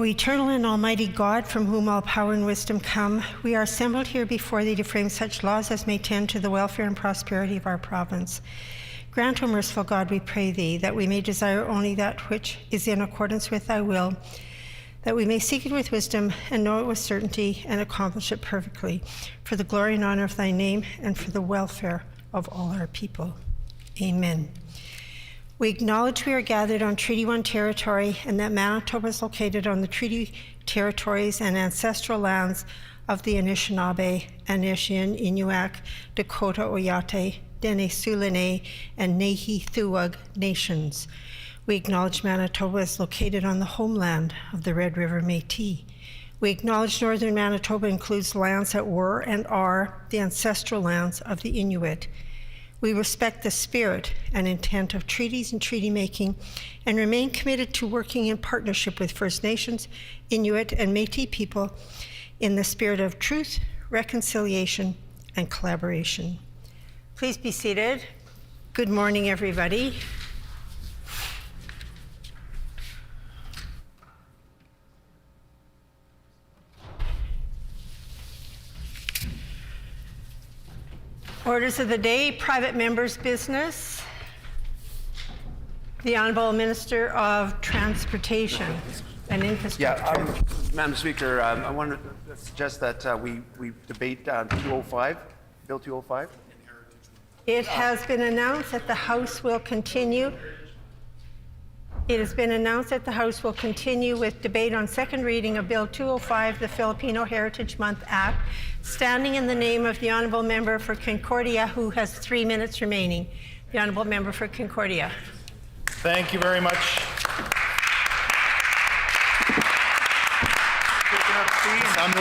O eternal and almighty God, from whom all power and wisdom come, we are assembled here before thee to frame such laws as may tend to the welfare and prosperity of our province. Grant, O merciful God, we pray thee, that we may desire only that which is in accordance with thy will, that we may seek it with wisdom and know it with certainty and accomplish it perfectly, for the glory and honor of thy name and for the welfare of all our people. Amen. We acknowledge we are gathered on Treaty 1 territory and that Manitoba is located on the treaty territories and ancestral lands of the Anishinaabe, Anishin, Inuak, Dakota, Oyate, Dene Sulene, and Nehi Thuug nations. We acknowledge Manitoba is located on the homeland of the Red River Métis. We acknowledge northern Manitoba includes lands that were and are the ancestral lands of the Inuit. We respect the spirit and intent of treaties and treaty making and remain committed to working in partnership with First Nations, Inuit, and Métis people in the spirit of truth, reconciliation, and collaboration. Please be seated. Good morning, everybody. Orders of the day, private members' business. The Honourable Minister of Transportation and Infrastructure. Madam Speaker, I want to suggest that we debate 205, Bill 205. It has been announced that the House will continue. It has been announced that the House will continue with debate on second reading of Bill 205, the Filipino Heritage Month Act, standing in the name of the Honourable Member for Concordia, who has 3 minutes remaining. The Honourable Member for Concordia. Thank you very much. I'm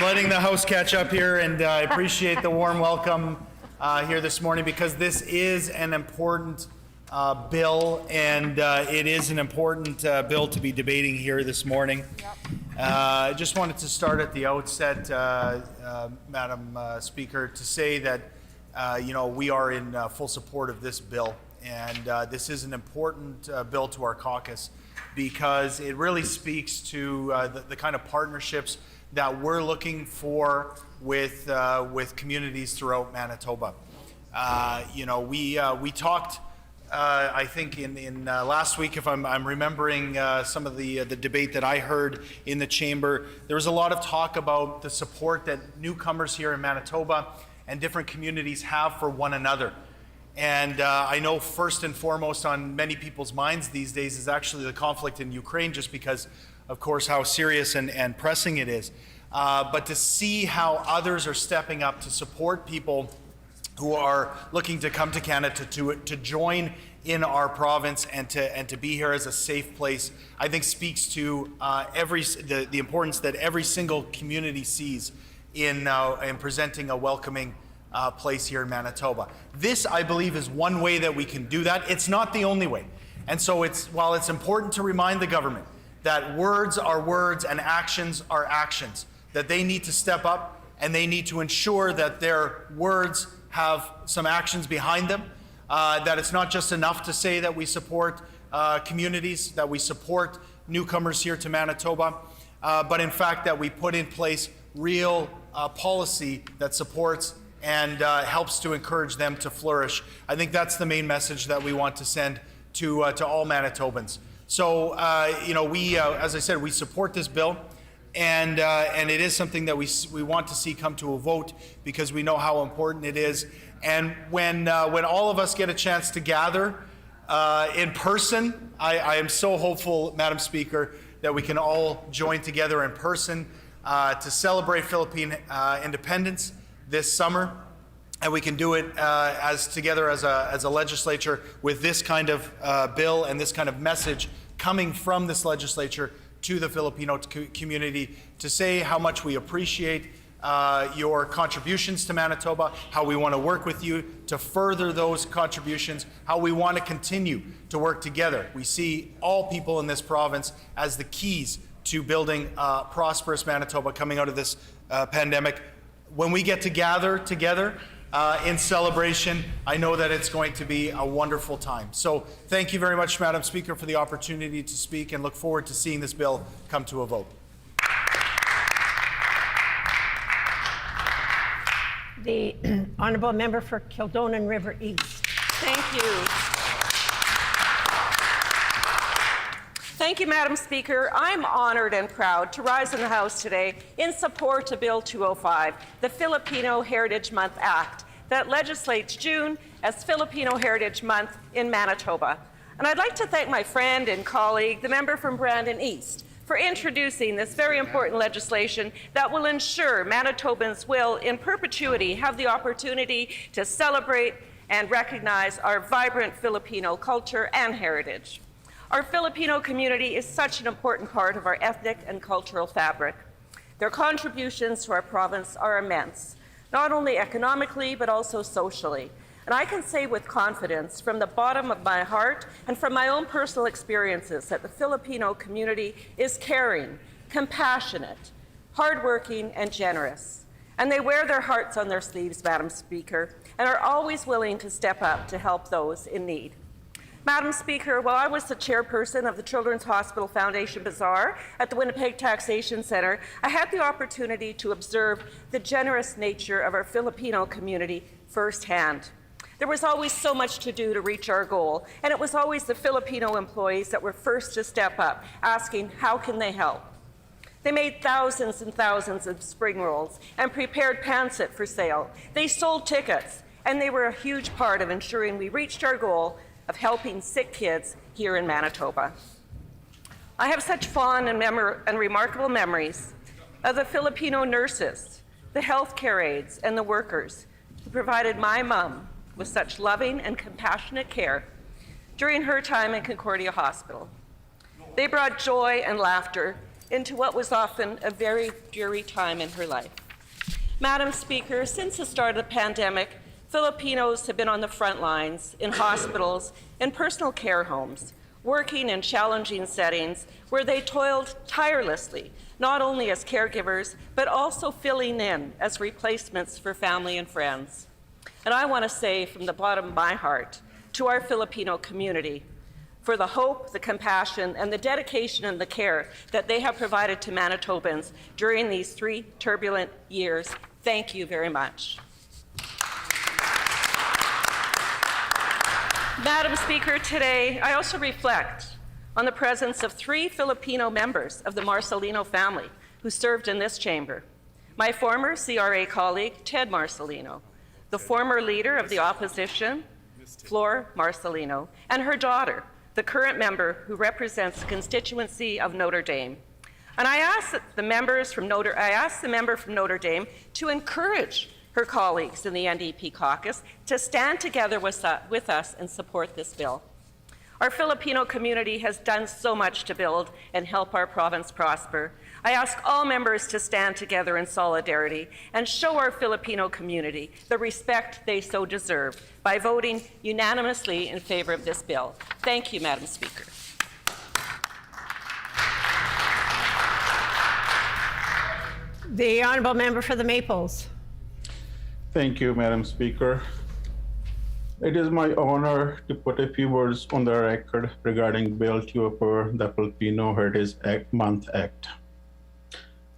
letting the House catch up here, and I appreciate the warm welcome here this morning, because this is an important bill, and it is an important bill to be debating here this morning. I just wanted to start at the outset, Madam Speaker, to say that we are in full support of this bill, and this is an important bill to our caucus, because it really speaks to the kind of partnerships that we're looking for with communities throughout Manitoba. We talked. I think in last week, if I'm remembering some of the debate that I heard in the chamber, there was a lot of talk about the support that newcomers here in Manitoba and different communities have for one another. And I know first and foremost on many people's minds these days is actually the conflict in Ukraine, just because, of course, how serious and pressing it is. But to see how others are stepping up to support people who are looking to come to Canada to join in our province and to be here as a safe place, I think speaks to the importance that every single community sees in presenting a welcoming place here in Manitoba. This, I believe, is one way that we can do that. It's not the only way. And so while it's important to remind the government that words are words and actions are actions, that they need to step up and they need to ensure that their words have some actions behind them, that it's not just enough to say that we support communities, that we support newcomers here to Manitoba, but in fact that we put in place real policy that supports and helps to encourage them to flourish. I think that's the main message that we want to send to all Manitobans. So, we, as I said, we support this bill. And it is something that we want to see come to a vote, because we know how important it is. And when all of us get a chance to gather in person, I am so hopeful, Madam Speaker, that we can all join together in person to celebrate Philippine independence this summer, and we can do it together as a legislature with this kind of bill and this kind of message coming from this legislature to the Filipino community, to say how much we appreciate your contributions to Manitoba, how we want to work with you to further those contributions, how we want to continue to work together. We see all people in this province as the keys to building prosperous Manitoba coming out of this pandemic. When we get to gather together, in celebration. I know that it's going to be a wonderful time. So thank you very much, Madam Speaker, for the opportunity to speak, and look forward to seeing this bill come to a vote. The honourable member for Kildonan River East. Thank you. Thank you, Madam Speaker. I'm honored and proud to rise in the House today in support of Bill 205, the Filipino Heritage Month Act, that legislates June as Filipino Heritage Month in Manitoba. And I'd like to thank my friend and colleague, the member from Brandon East, for introducing this very important legislation that will ensure Manitobans will, in perpetuity, have the opportunity to celebrate and recognize our vibrant Filipino culture and heritage. Our Filipino community is such an important part of our ethnic and cultural fabric. Their contributions to our province are immense, not only economically, but also socially. And I can say with confidence, from the bottom of my heart and from my own personal experiences, that the Filipino community is caring, compassionate, hardworking, and generous. And they wear their hearts on their sleeves, Madam Speaker, and are always willing to step up to help those in need. Madam Speaker, while I was the chairperson of the Children's Hospital Foundation Bazaar at the Winnipeg Taxation Centre, I had the opportunity to observe the generous nature of our Filipino community firsthand. There was always so much to do to reach our goal, and it was always the Filipino employees that were first to step up, asking how can they help. They made thousands and thousands of spring rolls and prepared pancit for sale. They sold tickets, and they were a huge part of ensuring we reached our goal of helping sick kids here in Manitoba. I have such fond and remarkable memories of the Filipino nurses, the healthcare aides, and the workers who provided my mom with such loving and compassionate care during her time in Concordia Hospital. They brought joy and laughter into what was often a very dreary time in her life. Madam Speaker, since the start of the pandemic, Filipinos have been on the front lines, in hospitals, in personal care homes, working in challenging settings where they toiled tirelessly, not only as caregivers, but also filling in as replacements for family and friends. And I want to say from the bottom of my heart to our Filipino community, for the hope, the compassion, and the dedication and the care that they have provided to Manitobans during these 3 turbulent years, thank you very much. Madam Speaker, today I also reflect on the presence of 3 Filipino members of the Marcelino family who served in this chamber. My former CRA colleague, Ted Marcelino, the former leader of the opposition, Flor Marcelino, and her daughter, the current member who represents the constituency of Notre Dame. And I asked the member from Notre Dame to encourage her colleagues in the NDP caucus to stand together with us and support this bill. Our Filipino community has done so much to build and help our province prosper. I ask all members to stand together in solidarity and show our Filipino community the respect they so deserve by voting unanimously in favor of this bill. Thank you, Madam Speaker. The honourable member for the Maples. Thank you, Madam Speaker. It is my honor to put a few words on the record regarding Bill 204, the Filipino Heritage Month Act.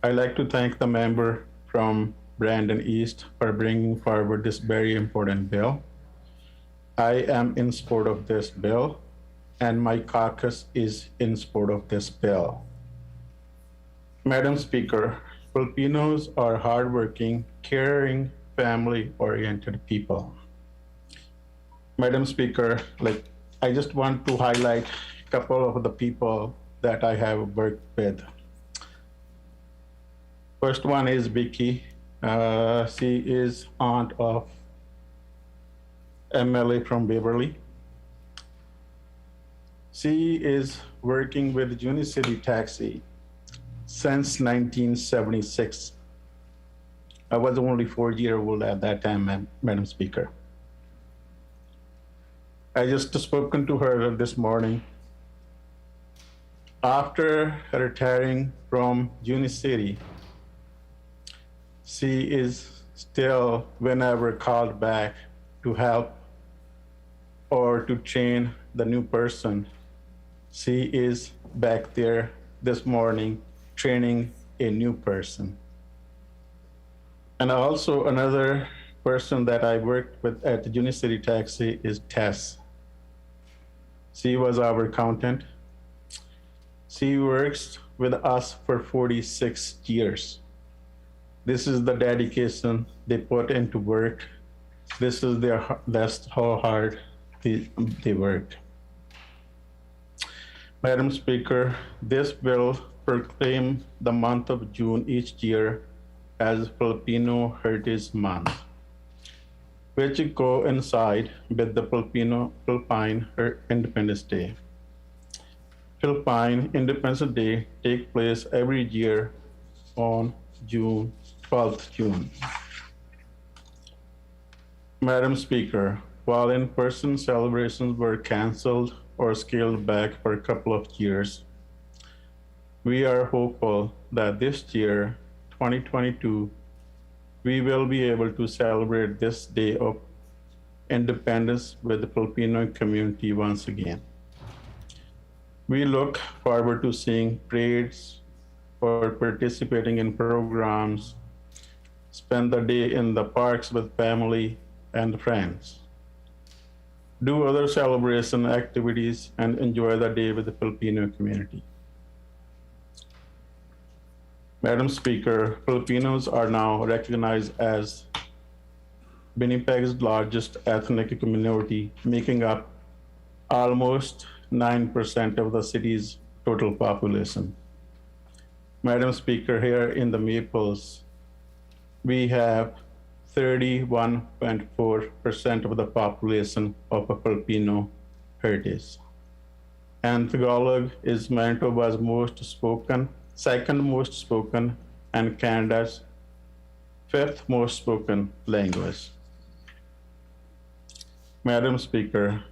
I'd like to thank the member from Brandon East for bringing forward this very important bill. I am in support of this bill, and my caucus is in support of this bill. Madam Speaker, Filipinos are hardworking, caring, family-oriented people. Madam Speaker, I just want to highlight a couple of the people that I have worked with. First one is Vicky. She is aunt of MLA from Beverly. She is working with Unicity Taxi since 1976. I was only 4-year-old at that time, Madam Speaker. I just spoken to her this morning. After retiring from Unicity, she is Still, whenever called back to help or to train the new person, she is back there this morning training a new person. And also another person that I worked with at the Unicity Taxi is Tess. She was our accountant. She works with us for 46 years. This is the dedication they put into work. That's how hard they work. Madam Speaker, this bill proclaims the month of June each year as Filipino Heritage Month, which coincide with the Philippine Independence Day. Philippine Independence Day takes place every year on 12th June. Madam Speaker, while in-person celebrations were canceled or scaled back for a couple of years, we are hopeful that this year, 2022, we will be able to celebrate this day of independence with the Filipino community once again. We look forward to seeing parades or participating in programs, spend the day in the parks with family and friends, do other celebration activities, and enjoy the day with the Filipino community. Madam Speaker, Filipinos are now recognized as Winnipeg's largest ethnic community, making up almost 9% of the city's total population. Madam Speaker, here in the Maples, we have 31.4% of the population of a Filipino heritage. And Tagalog is Manitoba's second most spoken, and Canada's fifth most spoken language. Madam Speaker,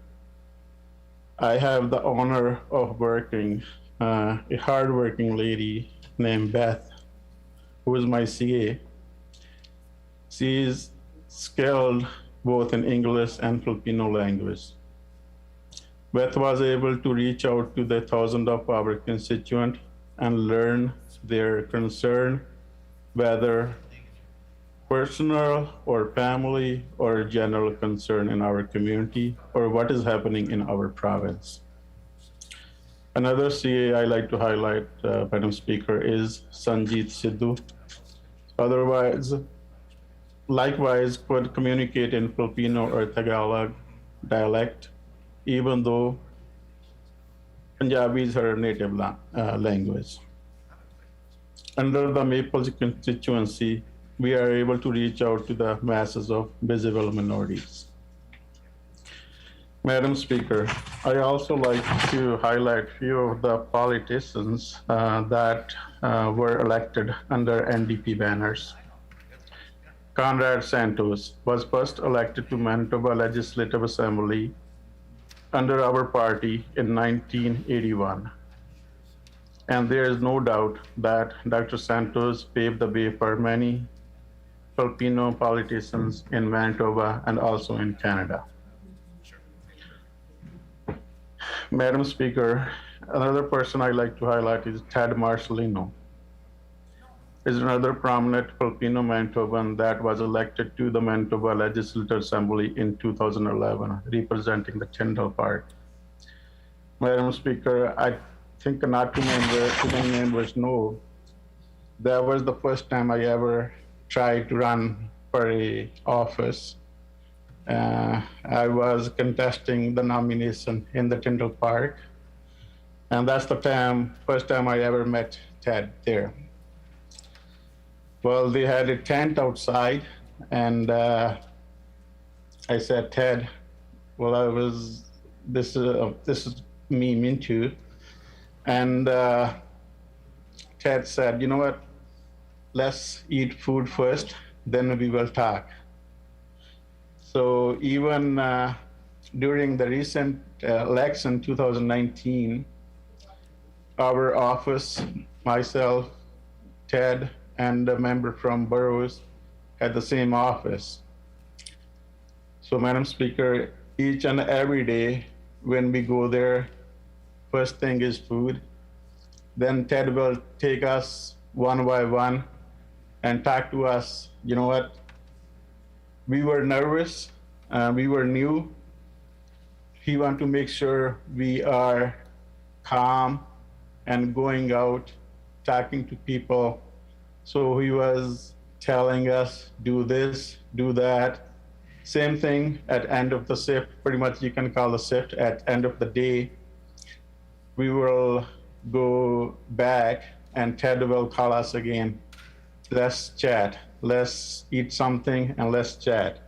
I have the honor of working a hardworking lady named Beth, who is my CA. She is skilled both in English and Filipino language. Beth was able to reach out to the thousands of our constituents and learn their concern, whether personal or family or general concern in our community or what is happening in our province. Another CA I like to highlight, Madam Speaker, is Sanjeet Sidhu. Likewise could communicate in Filipino or Tagalog dialect, even though Punjabi is her native language. Under the Maples constituency, we are able to reach out to the masses of visible minorities. Madam Speaker, I also like to highlight a few of the politicians that were elected under NDP banners. Conrad Santos was first elected to Manitoba Legislative Assembly under our party in 1981. And there is no doubt that Dr. Santos paved the way for many Filipino politicians in Manitoba and also in Canada. Madam Speaker, another person I'd like to highlight is Ted Marcelino. Is another prominent Filipino Manitoban that was elected to the Manitoba Legislative Assembly in 2011, representing the Tyndall Park. Madam Speaker, I think not too many members know that was the first time I ever tried to run for a office. I was contesting the nomination in the Tyndall Park, and that's the first time I ever met Ted there. Well, they had a tent outside, and I said, Ted, well, this is me, Mintu. And Ted said, you know what, let's eat food first, then we will talk. So even during the recent election, 2019, our office, myself, Ted, and a member from Burroughs at the same office. So, Madam Speaker, each and every day when we go there, first thing is food. Then Ted will take us one by one and talk to us. You know what? We were nervous, we were new. He want to make sure we are calm and going out, talking to people. So he was telling us, do this, do that. Same thing at end of the shift, pretty much you can call the shift at end of the day. We will go back and Ted will call us again. Let's chat, let's eat something and let's chat.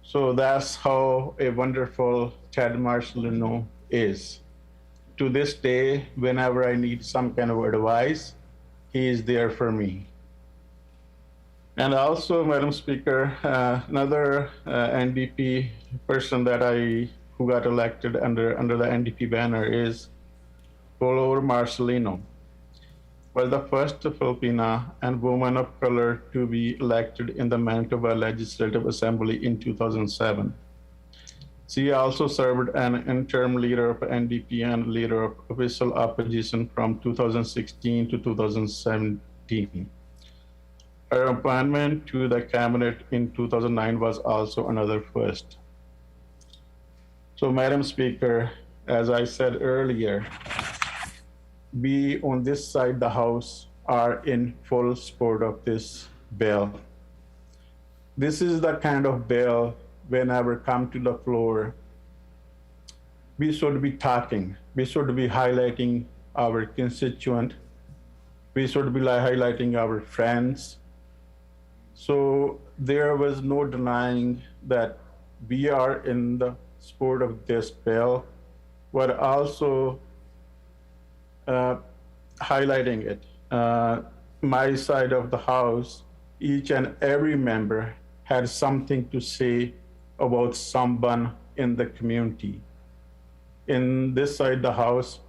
So that's how a wonderful Ted Marcelino is. To this day, whenever I need some kind of advice, he is there for me. And also, Madam Speaker, another NDP person who got elected under the NDP banner is Polo Marcelino. Was the first Filipina and woman of color to be elected in the Manitoba Legislative Assembly in 2007. She also served an interim leader of NDP and leader of official opposition from 2016 to 2017. Her appointment to the cabinet in 2009 was also another first. So, Madam Speaker, as I said earlier, we on this side the House are in full support of this bill. This is the kind of bill whenever come to the floor, we should be talking, we should be highlighting our constituent, we should be highlighting our friends. So there was no denying that we are in the support of this bill, but also highlighting it. My side of the House, each and every member had something to say about someone in the community. In this side of the House,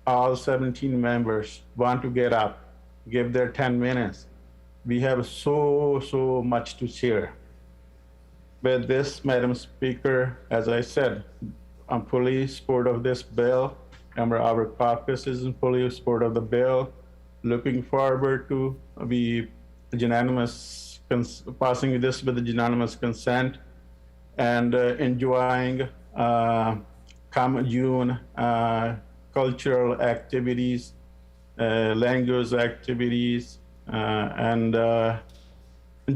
all 17 members want to get up, give their 10 minutes. We have so much to share. With this, Madam Speaker, as I said, I'm fully support of this bill. Our caucus is in fully support of the bill. Looking forward to be unanimous, passing this with a unanimous consent and enjoying come June cultural activities, language activities, and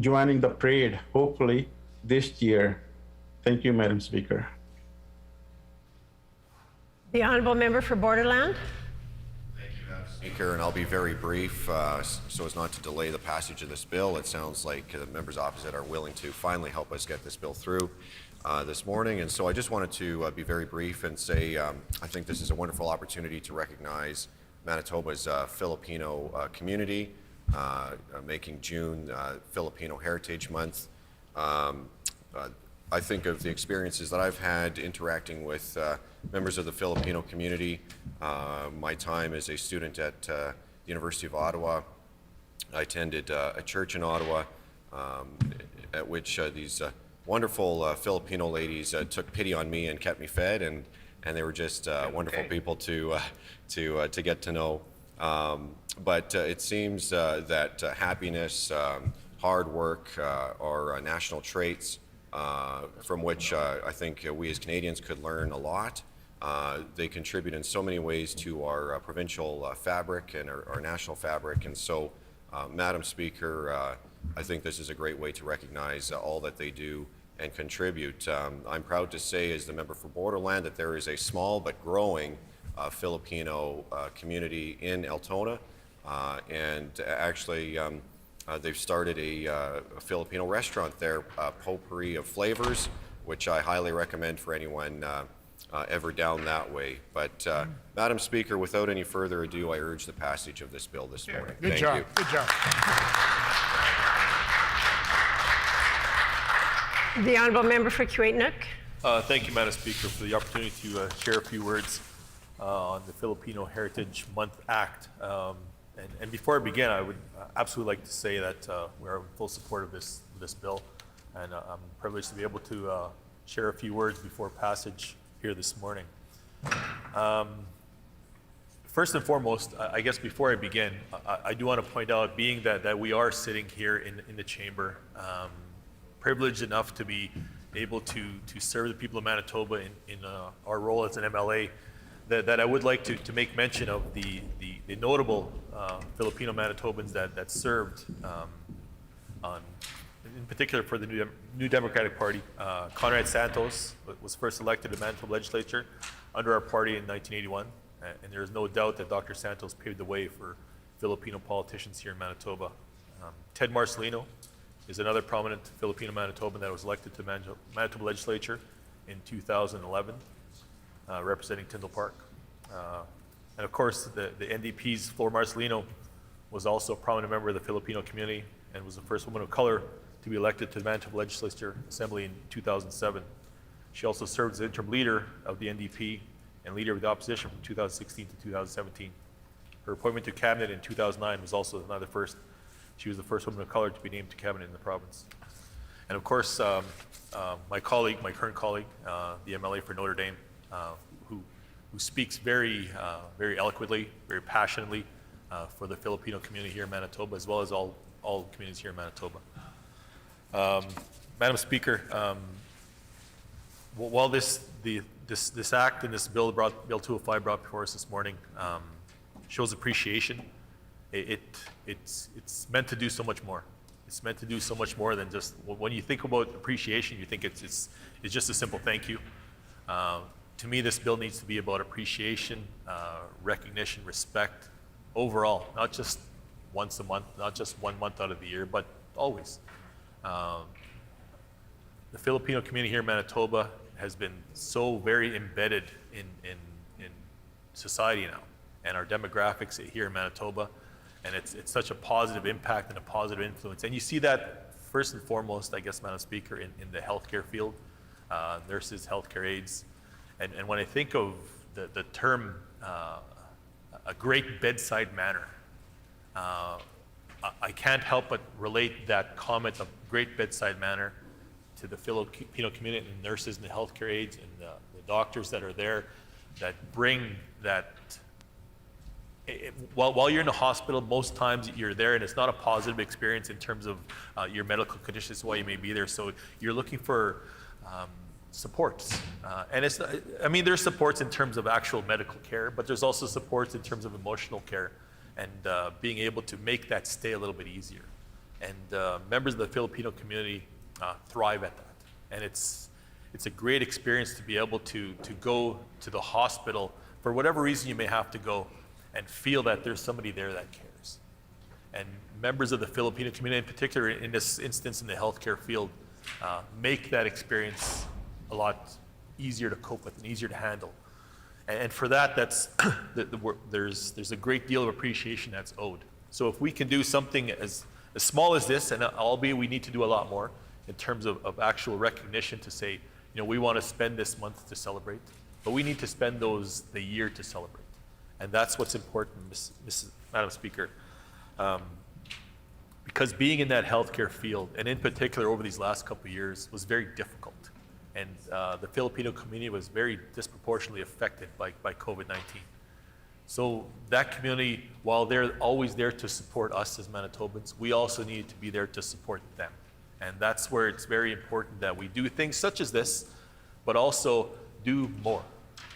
joining the parade, hopefully this year. Thank you, Madam Speaker. The Honourable Member for Borderland. Thank you, Madam Speaker, and I'll be very brief so as not to delay the passage of this bill. It sounds like the members opposite are willing to finally help us get this bill through this morning, and so I just wanted to be very brief and say I think this is a wonderful opportunity to recognize Manitoba's Filipino community, making June Filipino Heritage Month. I think of the experiences that I've had interacting with members of the Filipino community. My time as a student at the University of Ottawa, I attended a church in Ottawa at which these wonderful Filipino ladies took pity on me and kept me fed, and they were just wonderful people to get to know. But it seems that happiness, hard work are national traits from which I think we as Canadians could learn a lot. They contribute in so many ways to our provincial fabric and our national fabric, and so Madam Speaker, I think this is a great way to recognize all that they do and contribute. I'm proud to say, as the member for Borderland, that there is a small but growing Filipino community in Altona, and actually they've started a Filipino restaurant there, Potpourri of Flavors, which I highly recommend for anyone ever down that way. But Madam Speaker, without any further ado, I urge the passage of this bill this morning. Good Thank job. you. Good job. The Honourable Member for Kiewitinook. Thank you, Madam Speaker, for the opportunity to share a few words on the Filipino Heritage Month Act. And before I begin, I would absolutely like to say that we are in full support of this bill, and I'm privileged to be able to share a few words before passage here this morning. First and foremost, I guess before I begin, I do want to point out, being that we are sitting here in the chamber, privileged enough to be able to serve the people of Manitoba in our role as an MLA, that I would like to make mention of the notable Filipino Manitobans that served in particular for the New Democratic Party. Conrad Santos was first elected to the Manitoba Legislature under our party in 1981, and there is no doubt that Dr. Santos paved the way for Filipino politicians here in Manitoba. Ted Marcelino is another prominent Filipino Manitoban that was elected to the Manitoba Legislature in 2011, representing Tyndall Park. And of course, the NDP's Flor Marcelino was also a prominent member of the Filipino community and was the first woman of color to be elected to the Manitoba Legislature Assembly in 2007. She also served as interim leader of the NDP and leader of the opposition from 2016 to 2017. Her appointment to cabinet in 2009 was also another first. She was the first woman of color to be named to cabinet in the province. And of course, my current colleague, the MLA for Notre Dame, who speaks very eloquently, very passionately for the Filipino community here in Manitoba, as well as all communities here in Manitoba. Madam Speaker, while this act and this Bill 205 brought before us this morning shows appreciation, it's meant to do so much more. It's meant to do so much more than just, when you think about appreciation, you think it's just a simple thank you. To me, this bill needs to be about appreciation, recognition, respect, overall, not just once a month, not just 1 month out of the year, but always. The Filipino community here in Manitoba has been so very embedded in society now, and our demographics here in Manitoba, and it's such a positive impact and a positive influence. And you see that first and foremost, I guess, Madam Speaker, in the healthcare field, nurses, healthcare aides. And when I think of the term a great bedside manner, I can't help but relate that comment of great bedside manner to the Filipino community and the nurses and the healthcare aides and the doctors that are there, that bring that. While you're in the hospital, most times you're there and it's not a positive experience in terms of your medical conditions, why you may be there. So you're looking for supports. And there's supports in terms of actual medical care, but there's also supports in terms of emotional care and being able to make that stay a little bit easier. And members of the Filipino community thrive at that. And it's a great experience to be able to go to the hospital for whatever reason you may have to go, and feel that there's somebody there that cares. And members of the Filipino community, in particular in this instance in the healthcare field, make that experience a lot easier to cope with and easier to handle. And for that, there's a great deal of appreciation that's owed. So if we can do something as small as this, and albeit we need to do a lot more in terms of actual recognition to say, we want to spend this month to celebrate, but we need to spend the year to celebrate. And that's what's important, Madam Speaker. Because being in that healthcare field, and in particular over these last couple of years, was very difficult. And the Filipino community was very disproportionately affected by COVID-19. So that community, while they're always there to support us as Manitobans, we also need to be there to support them. And that's where it's very important that we do things such as this, but also do more.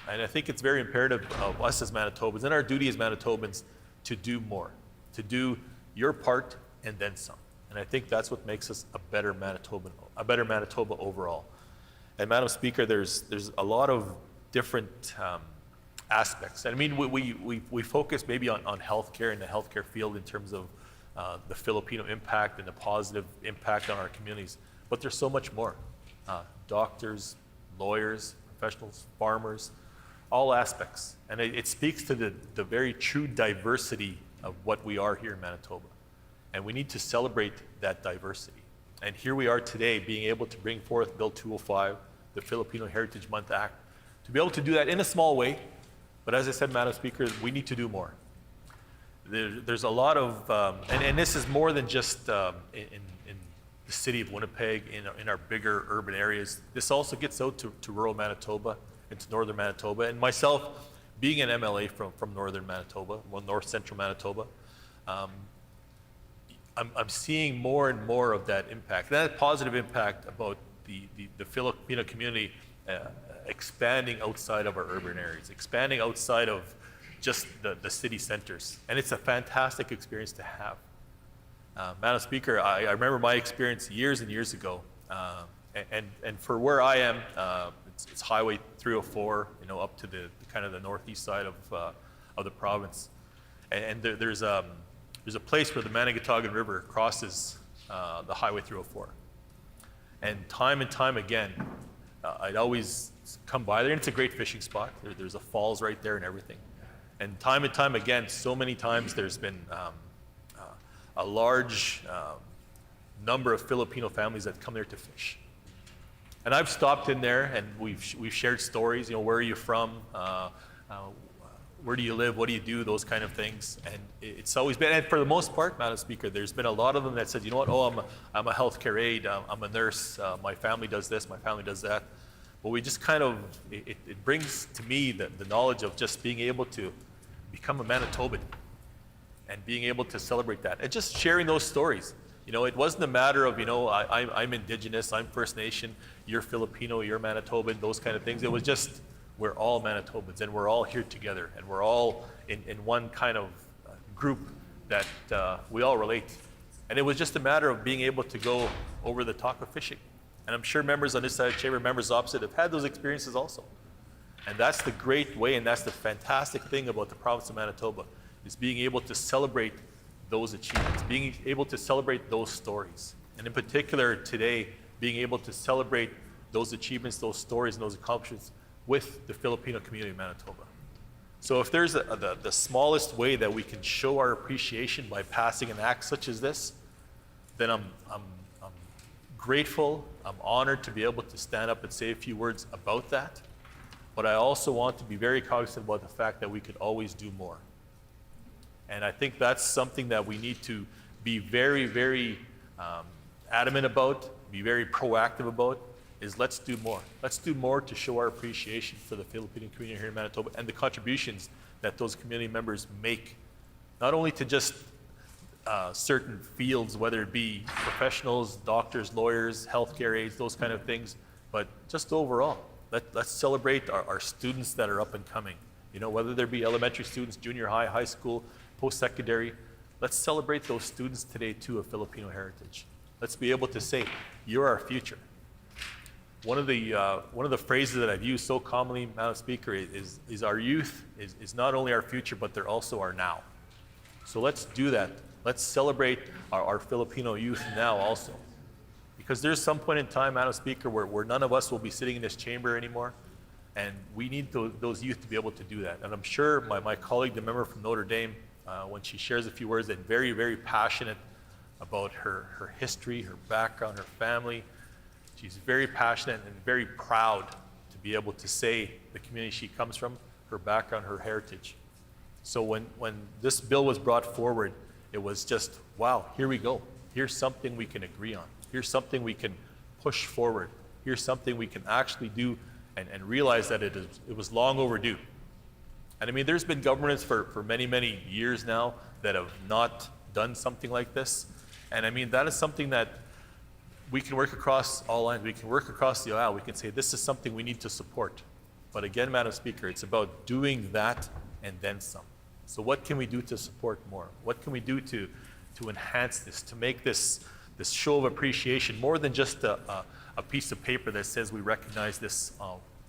And I think it's very imperative of us as Manitobans and our duty as Manitobans to do more, to do your part and then some. And I think that's what makes us a better Manitoba overall. And Madam Speaker, there's a lot of different aspects. And I mean, we focus maybe on healthcare and the healthcare field in terms of the Filipino impact and the positive impact on our communities. But there's so much more. Doctors, lawyers, professionals, farmers, all aspects. And it speaks to the very true diversity of what we are here in Manitoba. And we need to celebrate that diversity. And here we are today being able to bring forth Bill 205, the Filipino Heritage Month Act, to be able to do that in a small way. But as I said, Madam Speaker, we need to do more. there's a lot of, and this is more than just in the city of Winnipeg, in our bigger urban areas. This also gets out to rural Manitoba and to northern Manitoba. And myself, being an MLA from northern Manitoba, well, north central Manitoba, I'm seeing more and more of that impact, that positive impact about the Filipino community expanding outside of our urban areas, expanding outside of just the city centers. And it's a fantastic experience to have. Madam Speaker, I remember my experience years and years ago, and for where I am, it's Highway 304, up to the kind of the northeast side of the province, and there's a place where the Manigatagan River crosses the Highway 304, and time again, I'd always come by there, and it's a great fishing spot. There's a falls right there and everything, and time again, so many times there's been a large number of Filipino families that come there to fish. And I've stopped in there and we've shared stories, where are you from? Where do you live? What do you do? Those kind of things. And it's always been, and for the most part, Madam Speaker, there's been a lot of them that said, you know what, I'm a healthcare aide, I'm a nurse, my family does this, my family does that. But we just kind of, it brings to me the knowledge of just being able to become a Manitoban and being able to celebrate that and just sharing those stories. It wasn't a matter of, I'm Indigenous, I'm First Nation, you're Filipino, you're Manitoban, those kind of things. It was just, we're all Manitobans and we're all here together and we're all in one kind of group that we all relate. And it was just a matter of being able to go over the talk of fishing. And I'm sure members on this side of the chamber, members opposite, have had those experiences also. And that's the great way and that's the fantastic thing about the province of Manitoba, is being able to celebrate those achievements, being able to celebrate those stories. And in particular today, being able to celebrate those achievements, those stories, and those accomplishments with the Filipino community of Manitoba. So if there's the smallest way that we can show our appreciation by passing an act such as this, then I'm grateful, I'm honored to be able to stand up and say a few words about that. But I also want to be very cognizant about the fact that we could always do more. And I think that's something that we need to be very, very adamant about, be very proactive about, is let's do more. Let's do more to show our appreciation for the Filipino community here in Manitoba and the contributions that those community members make, not only to just certain fields, whether it be professionals, doctors, lawyers, healthcare aides, those kind of things, but just overall. Let's celebrate our students that are up and coming. Whether there be elementary students, junior high, high school, post-secondary, let's celebrate those students today too of Filipino heritage. Let's be able to say, you're our future. One of the phrases that I've used so commonly, Madam Speaker, is our youth is not only our future, but they're also our now. So let's do that. Let's celebrate our Filipino youth now also. Because there's some point in time, Madam Speaker, where none of us will be sitting in this chamber anymore, and we need those youth to be able to do that. And I'm sure my colleague, the member from Notre Dame, when she shares a few words, and very, very passionate about her history, her background, her family. She's very passionate and very proud to be able to say the community she comes from, her background, her heritage. So when this bill was brought forward, it was just, wow, here we go. Here's something we can agree on. Here's something we can push forward. Here's something we can actually do and realize that it was long overdue. And I mean, there's been governments for many, many years now that have not done something like this. And I mean, that is something that we can work across all lines. We can work across the aisle. We can say this is something we need to support. But again, Madam Speaker, it's about doing that and then some. So what can we do to support more? What can we do to enhance this, to make this show of appreciation more than just a piece of paper that says we recognize this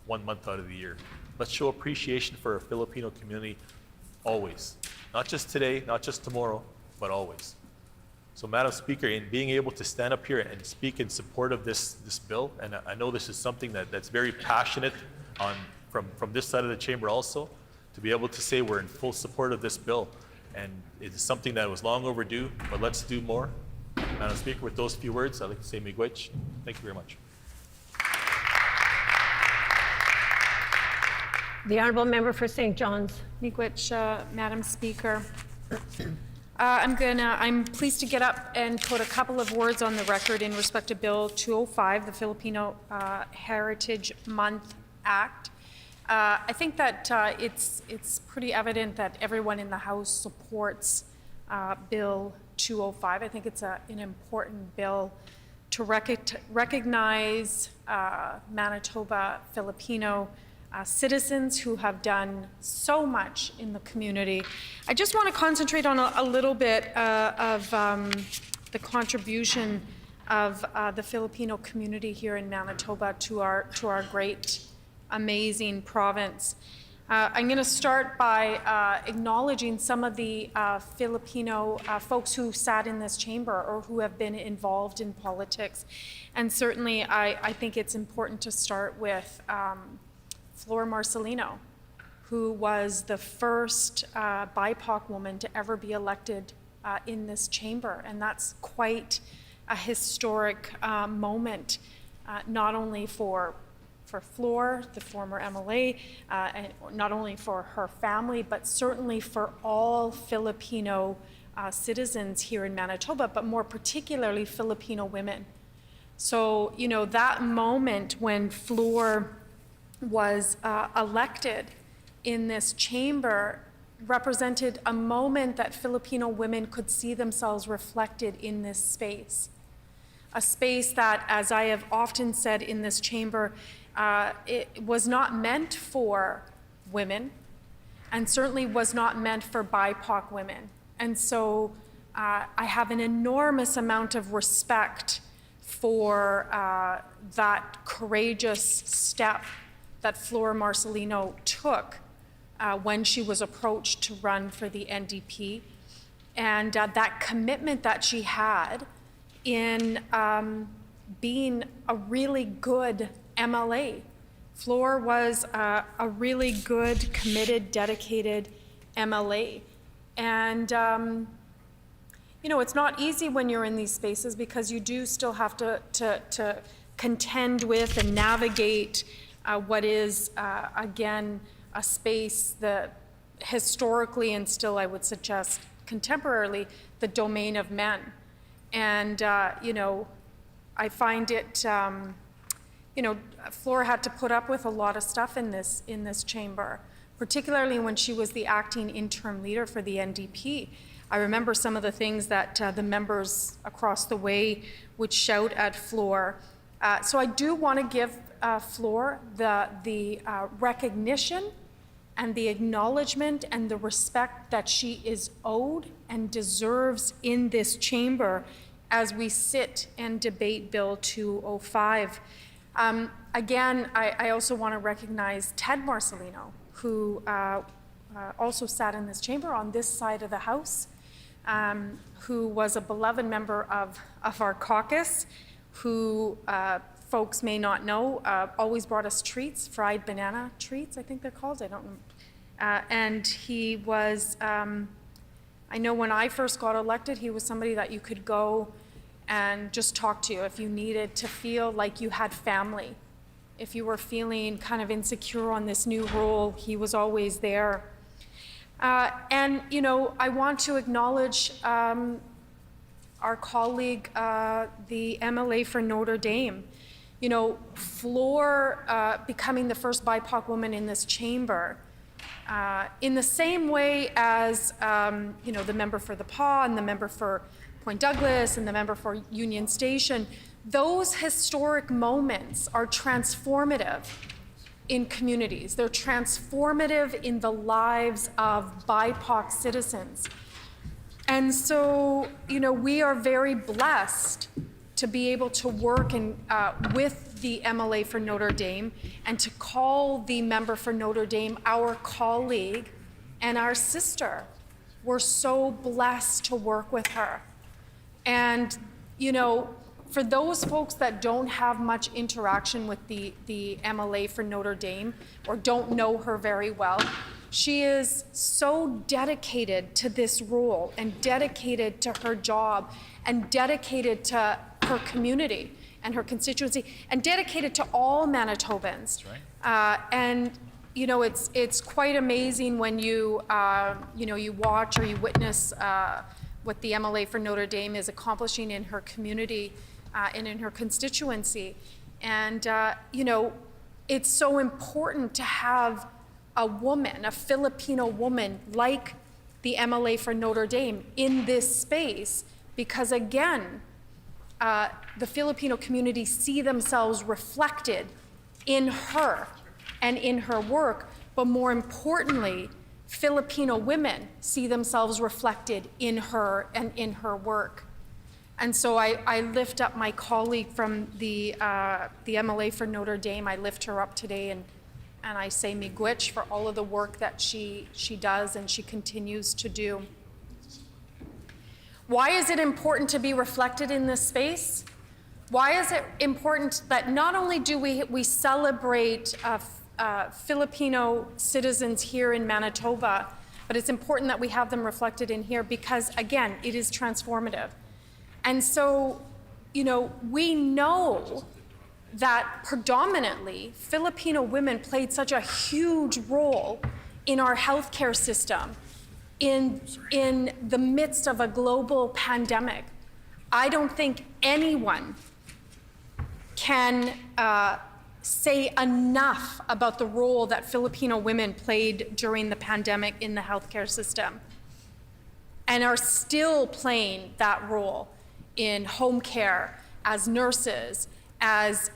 1 month out of the year? Let's show appreciation for our Filipino community always. Not just today, not just tomorrow, but always. So Madam Speaker, in being able to stand up here and speak in support of this bill, and I know this is something that's very passionate from this side of the chamber also, to be able to say we're in full support of this bill. And it is something that was long overdue, but let's do more. Madam Speaker, with those few words, I'd like to say miigwech. Thank you very much. The Honourable Member for St. John's. Miigwech, Madam Speaker. I'm pleased to get up and put a couple of words on the record in respect to Bill 205, the Filipino Heritage Month Act. I think that it's pretty evident that everyone in the House supports Bill 205. I think it's an important bill to recognize Manitoba Filipino citizens who have done so much in the community. I just want to concentrate on a little bit of the contribution of the Filipino community here in Manitoba to our great, amazing province. I'm going to start by acknowledging some of the Filipino folks who sat in this chamber or who have been involved in politics. And certainly I think it's important to start with Flor Marcelino, who was the first BIPOC woman to ever be elected in this chamber. And that's quite a historic moment, not only for Flor, the former MLA, and not only for her family, but certainly for all Filipino citizens here in Manitoba, but more particularly Filipino women. So, you know, that moment when Flor was elected in this chamber represented a moment that Filipino women could see themselves reflected in this space. A space that, as I have often said in this chamber, it was not meant for women, and certainly was not meant for BIPOC women. And so I have an enormous amount of respect for that courageous step that Flor Marcelino took when she was approached to run for the NDP, and that commitment that she had in being a really good MLA. Flor was a really good, committed, dedicated MLA. And, you know, it's not easy when you're in these spaces because you do still have to contend with and navigate what is, again, a space that historically and still, I would suggest, contemporarily, the domain of men. And, you know, I find it, you know, Flor had to put up with a lot of stuff in this chamber, particularly when she was the acting interim leader for the NDP. I remember some of the things that the members across the way would shout at Flor. So I do want to give Flor the recognition and the acknowledgement and the respect that she is owed and deserves in this chamber as we sit and debate Bill 205. Again, I also want to recognize Ted Marcelino, who also sat in this chamber on this side of the House, who was a beloved member of our caucus, who folks may not know, always brought us treats, fried banana treats, I think they're called, I don't know. And he was, I know when I first got elected, he was somebody that you could go and just talk to if you needed to feel like you had family. If you were feeling kind of insecure on this new role, he was always there. And, you know, I want to acknowledge our colleague, the MLA for Notre Dame. You know, Flor becoming the first BIPOC woman in this chamber, in the same way as, you know, the member for the PAW and the member for Point Douglas and the member for Union Station, those historic moments are transformative in communities. They're transformative in the lives of BIPOC citizens. And so, you know, we are very blessed to be able to work with the MLA for Notre Dame and to call the member for Notre Dame our colleague and our sister. We're so blessed to work with her. And, you know, for those folks that don't have much interaction with the MLA for Notre Dame or don't know her very well, she is so dedicated to this role and dedicated to her job and dedicated to her community and her constituency and dedicated to all Manitobans. That's right. And you know, it's quite amazing when you, you know, you watch or you witness what the MLA for Notre Dame is accomplishing in her community and in her constituency. And, you know, it's so important to have a woman, a Filipino woman like the MLA for Notre Dame in this space, because again, the Filipino community see themselves reflected in her and in her work, but more importantly, Filipino women see themselves reflected in her and in her work. And so I lift up my colleague from the MLA for Notre Dame. I lift her up today, and I say miigwech for all of the work that she does and she continues to do. Why is it important to be reflected in this space? Why is it important that not only do we celebrate Filipino citizens here in Manitoba, but it's important that we have them reflected in here because, again, it is transformative. And so, you know, we know that predominantly Filipino women played such a huge role in our healthcare system in the midst of a global pandemic. I don't think anyone can say enough about the role that Filipino women played during the pandemic in the healthcare system and are still playing that role in home care, as nurses, as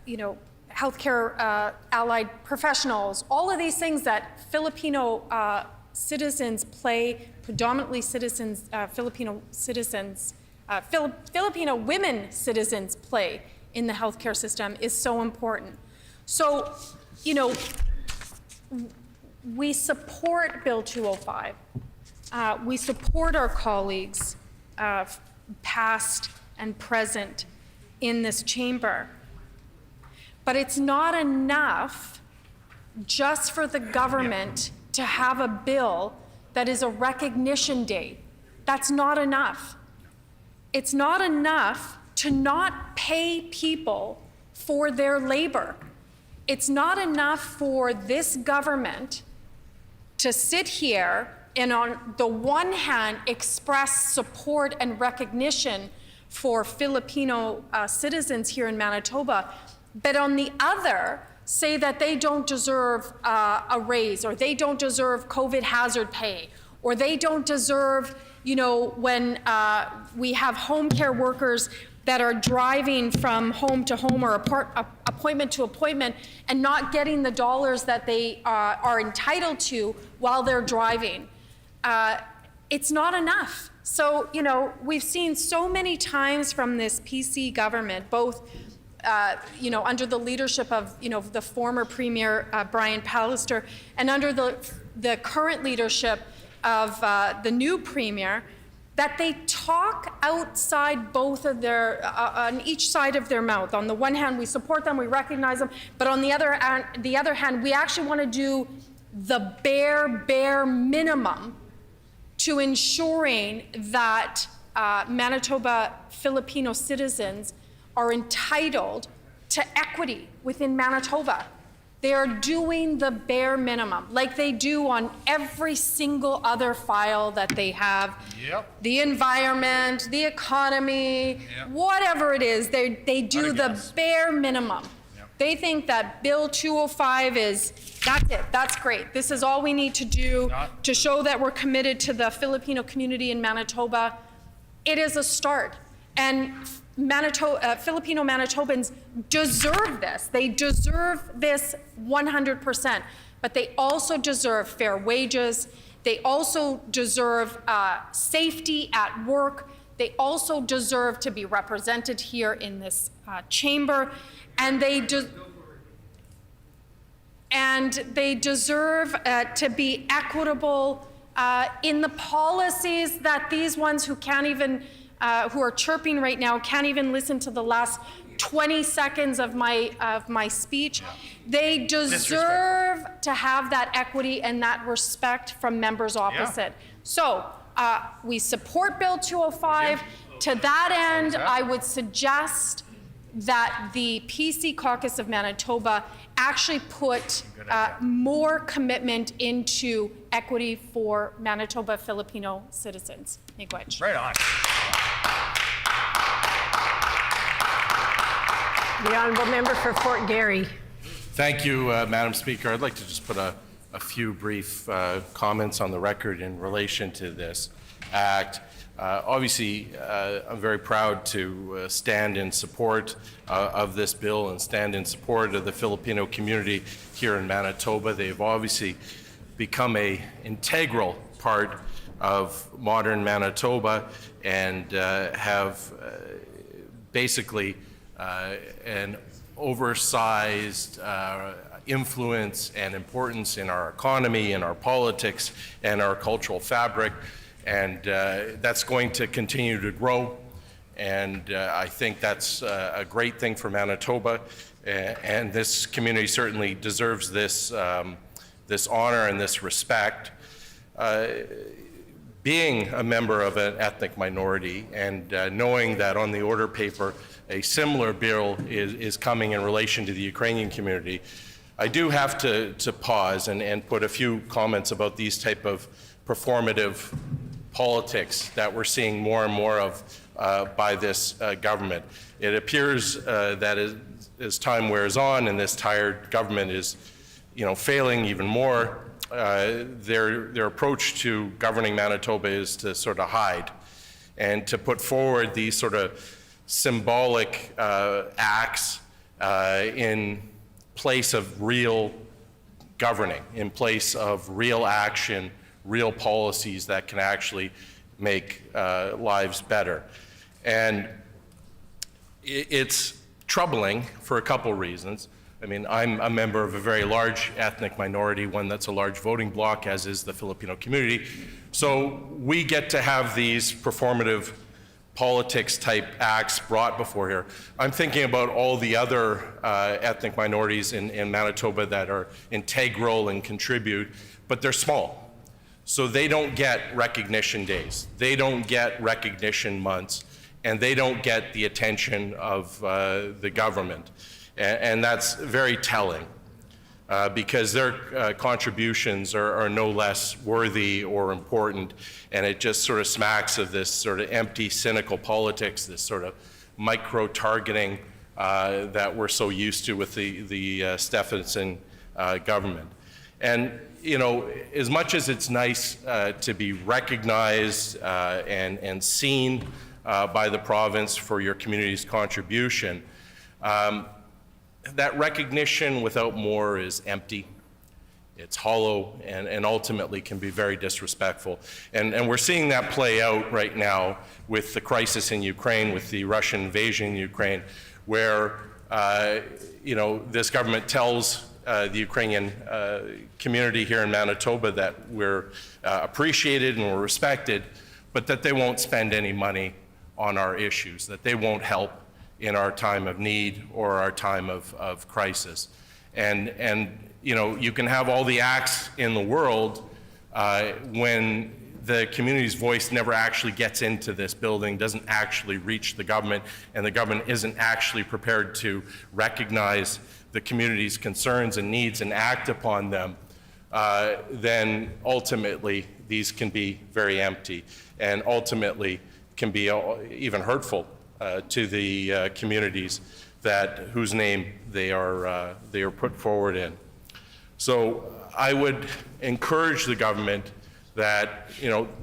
you know, healthcare allied professionals, all of these things that Filipino citizens play, predominantly citizens, Filipino women citizens play in the healthcare system is so important. So, you know, we support Bill 205. We support our colleagues, past and present, in this chamber. But it's not enough just for the government to have a bill that is a recognition day. That's not enough. It's not enough to not pay people for their labor. It's not enough for this government to sit here and on the one hand express support and recognition for Filipino citizens here in Manitoba, but on the other, say that they don't deserve a raise, or they don't deserve COVID hazard pay, or they don't deserve, you know, when we have home care workers that are driving from home to home or appointment to appointment and not getting the dollars that they are entitled to while they're driving. It's not enough. So, you know, we've seen so many times from this PC government, both you know, under the leadership of, you know, the former Premier Brian Pallister, and under the current leadership of the new Premier, that they talk outside both of their, on each side of their mouth. On the one hand, we support them, we recognize them, but on the other hand, we actually want to do the bare minimum to ensuring that Manitoba Filipino citizens are entitled to equity within Manitoba. They are doing the bare minimum, like they do on every single other file that they have. Yep. The environment, the economy, whatever it is, they do the bare minimum. Yep. They think that Bill 205 is, that's it, that's great. This is all we need to do to show that we're committed to the Filipino community in Manitoba. It is a start. And Filipino Manitobans deserve this. They deserve this 100%, but they also deserve fair wages. They also deserve safety at work. They also deserve to be represented here in this chamber, and they deserve to be equitable in the policies that these ones who can't even who are chirping right now can't even listen to the last 20 seconds of my speech. Yeah. They deserve to have that equity and that respect from members opposite. Yeah. So we support Bill 205. To that end, I would suggest that the PC caucus of Manitoba actually put more commitment into equity for Manitoba Filipino citizens. Miigwech. Right on. The honourable member for Fort Garry. Thank you, Madam Speaker. I'd like to just put a few brief comments on the record in relation to this act. Obviously, I'm very proud to stand in support of this bill and stand in support of the Filipino community here in Manitoba. They've obviously become an integral part of modern Manitoba and have basically an oversized influence and importance in our economy, in our politics, and our cultural fabric. And that's going to continue to grow. And I think that's a great thing for Manitoba. And this community certainly deserves this, this honor and this respect. Being a member of an ethnic minority and knowing that on the order paper a similar bill is coming in relation to the Ukrainian community, I do have to pause and put a few comments about these type of performative politics that we're seeing more and more of by this government. It appears that as time wears on and this tired government is, failing even more, their approach to governing Manitoba is to sort of hide and to put forward these sort of symbolic acts in place of real governing, in place of real action, real policies that can actually make lives better. And it's troubling for a couple reasons. I mean, I'm a member of a very large ethnic minority, one that's a large voting bloc, as is the Filipino community. So we get to have these performative politics type acts brought before here. I'm thinking about all the other ethnic minorities in Manitoba that are integral and contribute, but they're small. So they don't get recognition days, they don't get recognition months, and they don't get the attention of the government. And that's very telling because their contributions are no less worthy or important, and it just sort of smacks of this sort of empty, cynical politics, this sort of micro-targeting that we're so used to with the Stephenson government. And as much as it's nice to be recognized and seen by the province for your community's contribution, that recognition without more is empty, it's hollow, and ultimately can be very disrespectful. And we're seeing that play out right now with the crisis in Ukraine, with the Russian invasion in Ukraine, where this government tells the Ukrainian community here in Manitoba that we're appreciated and we're respected, but that they won't spend any money on our issues, that they won't help in our time of need or our time of crisis. And you can have all the acts in the world when the community's voice never actually gets into this building, doesn't actually reach the government, and the government isn't actually prepared to recognize the community's concerns and needs and act upon them, then ultimately these can be very empty and ultimately can be even hurtful to the communities whose name they are put forward in. So I would encourage the government that,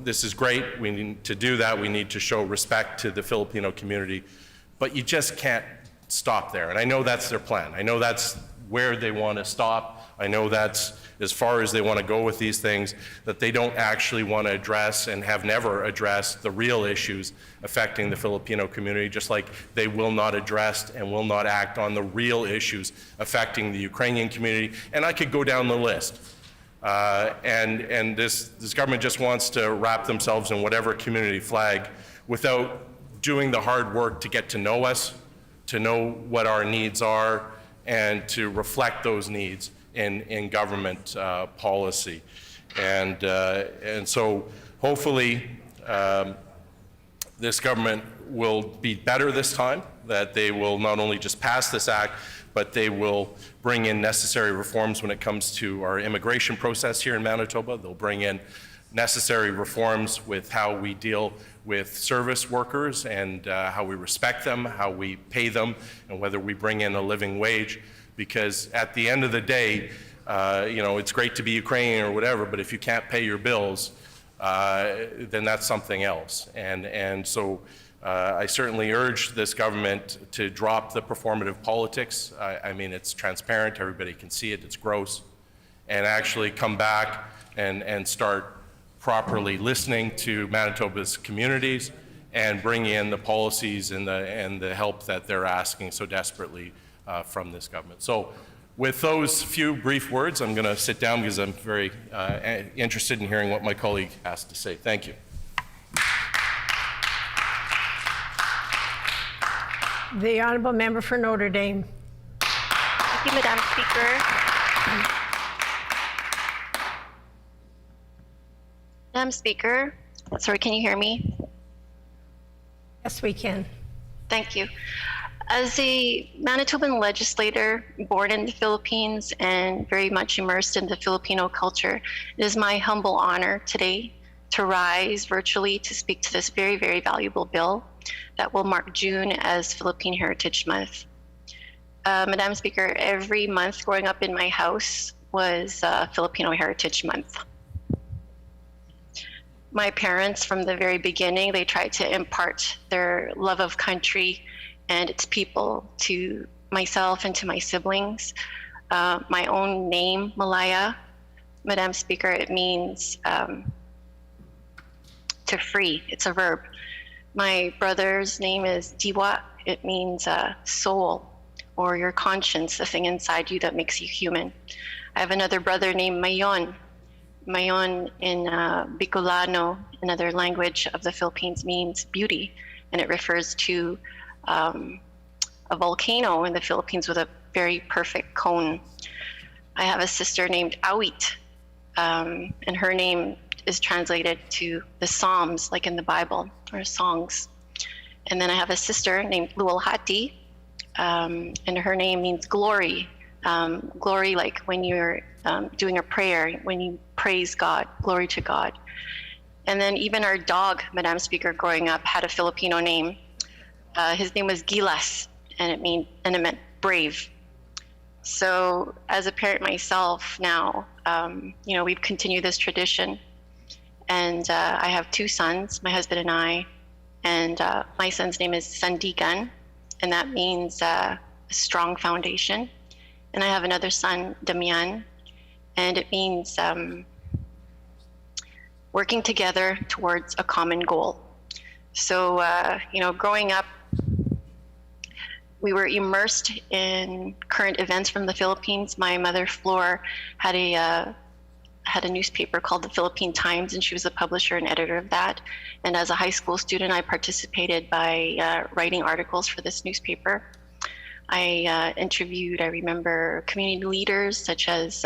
this is great, we need to do that, we need to show respect to the Filipino community, but you just can't stop there. And I know that's their plan. I know that's where they want to stop. I know that's as far as they want to go with these things, that they don't actually want to address and have never addressed the real issues affecting the Filipino community, just like they will not address and will not act on the real issues affecting the Ukrainian community. And I could go down the list. And this government just wants to wrap themselves in whatever community flag without doing the hard work to get to know us, to know what our needs are, and to reflect those needs in government policy. And so hopefully this government will be better this time, that they will not only just pass this act, but they will bring in necessary reforms when it comes to our immigration process here in Manitoba. They'll bring in necessary reforms with how we deal with service workers and how we respect them, how we pay them, and whether we bring in a living wage. Because at the end of the day, it's great to be Ukrainian or whatever, but if you can't pay your bills, then that's something else. And so I certainly urge this government to drop the performative politics. I mean, it's transparent, everybody can see it, it's gross, and actually come back and start properly listening to Manitoba's communities and bring in the policies and the help that they're asking so desperately from this government. So with those few brief words, I'm going to sit down because I'm very interested in hearing what my colleague has to say. Thank you. The Honourable Member for Notre Dame. Thank you, Madam Speaker. Madam Speaker, sorry, can you hear me? Yes, we can. Thank you. As a Manitoban legislator born in the Philippines and very much immersed in the Filipino culture, it is my humble honor today to rise virtually to speak to this very, very valuable bill that will mark June as Philippine Heritage Month. Madam Speaker, every month growing up in my house was Filipino Heritage Month. My parents, from the very beginning, they tried to impart their love of country and its people to myself and to my siblings. My own name, Malaya, Madam Speaker, it means to free. It's a verb. My brother's name is Diwa. It means soul or your conscience, the thing inside you that makes you human. I have another brother named Mayon. Mayon in Bicolano, another language of the Philippines, means beauty, and it refers to a volcano in the Philippines with a very perfect cone. I have a sister named Awit, and her name is translated to the Psalms, like in the Bible, or songs. And then I have a sister named Lualhati, and her name means glory. Glory, like when you're doing a prayer, when you praise God, glory to God. And then even our dog, Madam Speaker, growing up had a Filipino name. His name was Gilas, and it meant brave. So as a parent myself now, we've continued this tradition. And I have two sons, my husband and I, and my son's name is Sandigan, and that means a strong foundation. And I have another son, Damian, and it means working together towards a common goal. So, growing up, we were immersed in current events from the Philippines. My mother, Flor, had a newspaper called the Philippine Times, and she was the publisher and editor of that. And as a high school student, I participated by writing articles for this newspaper. I interviewed, I remember, community leaders such as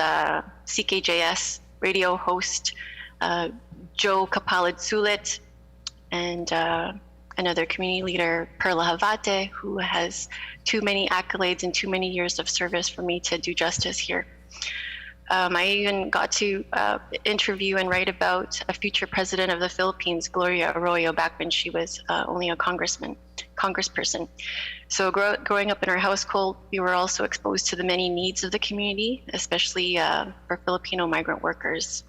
CKJS radio host Joe Kapalid-Sulit, and another community leader, Perla Havate, who has too many accolades and too many years of service for me to do justice here. I even got to interview and write about a future president of the Philippines, Gloria Arroyo, back when she was only a congressperson. So growing up in our household, we were also exposed to the many needs of the community, especially for Filipino migrant workers.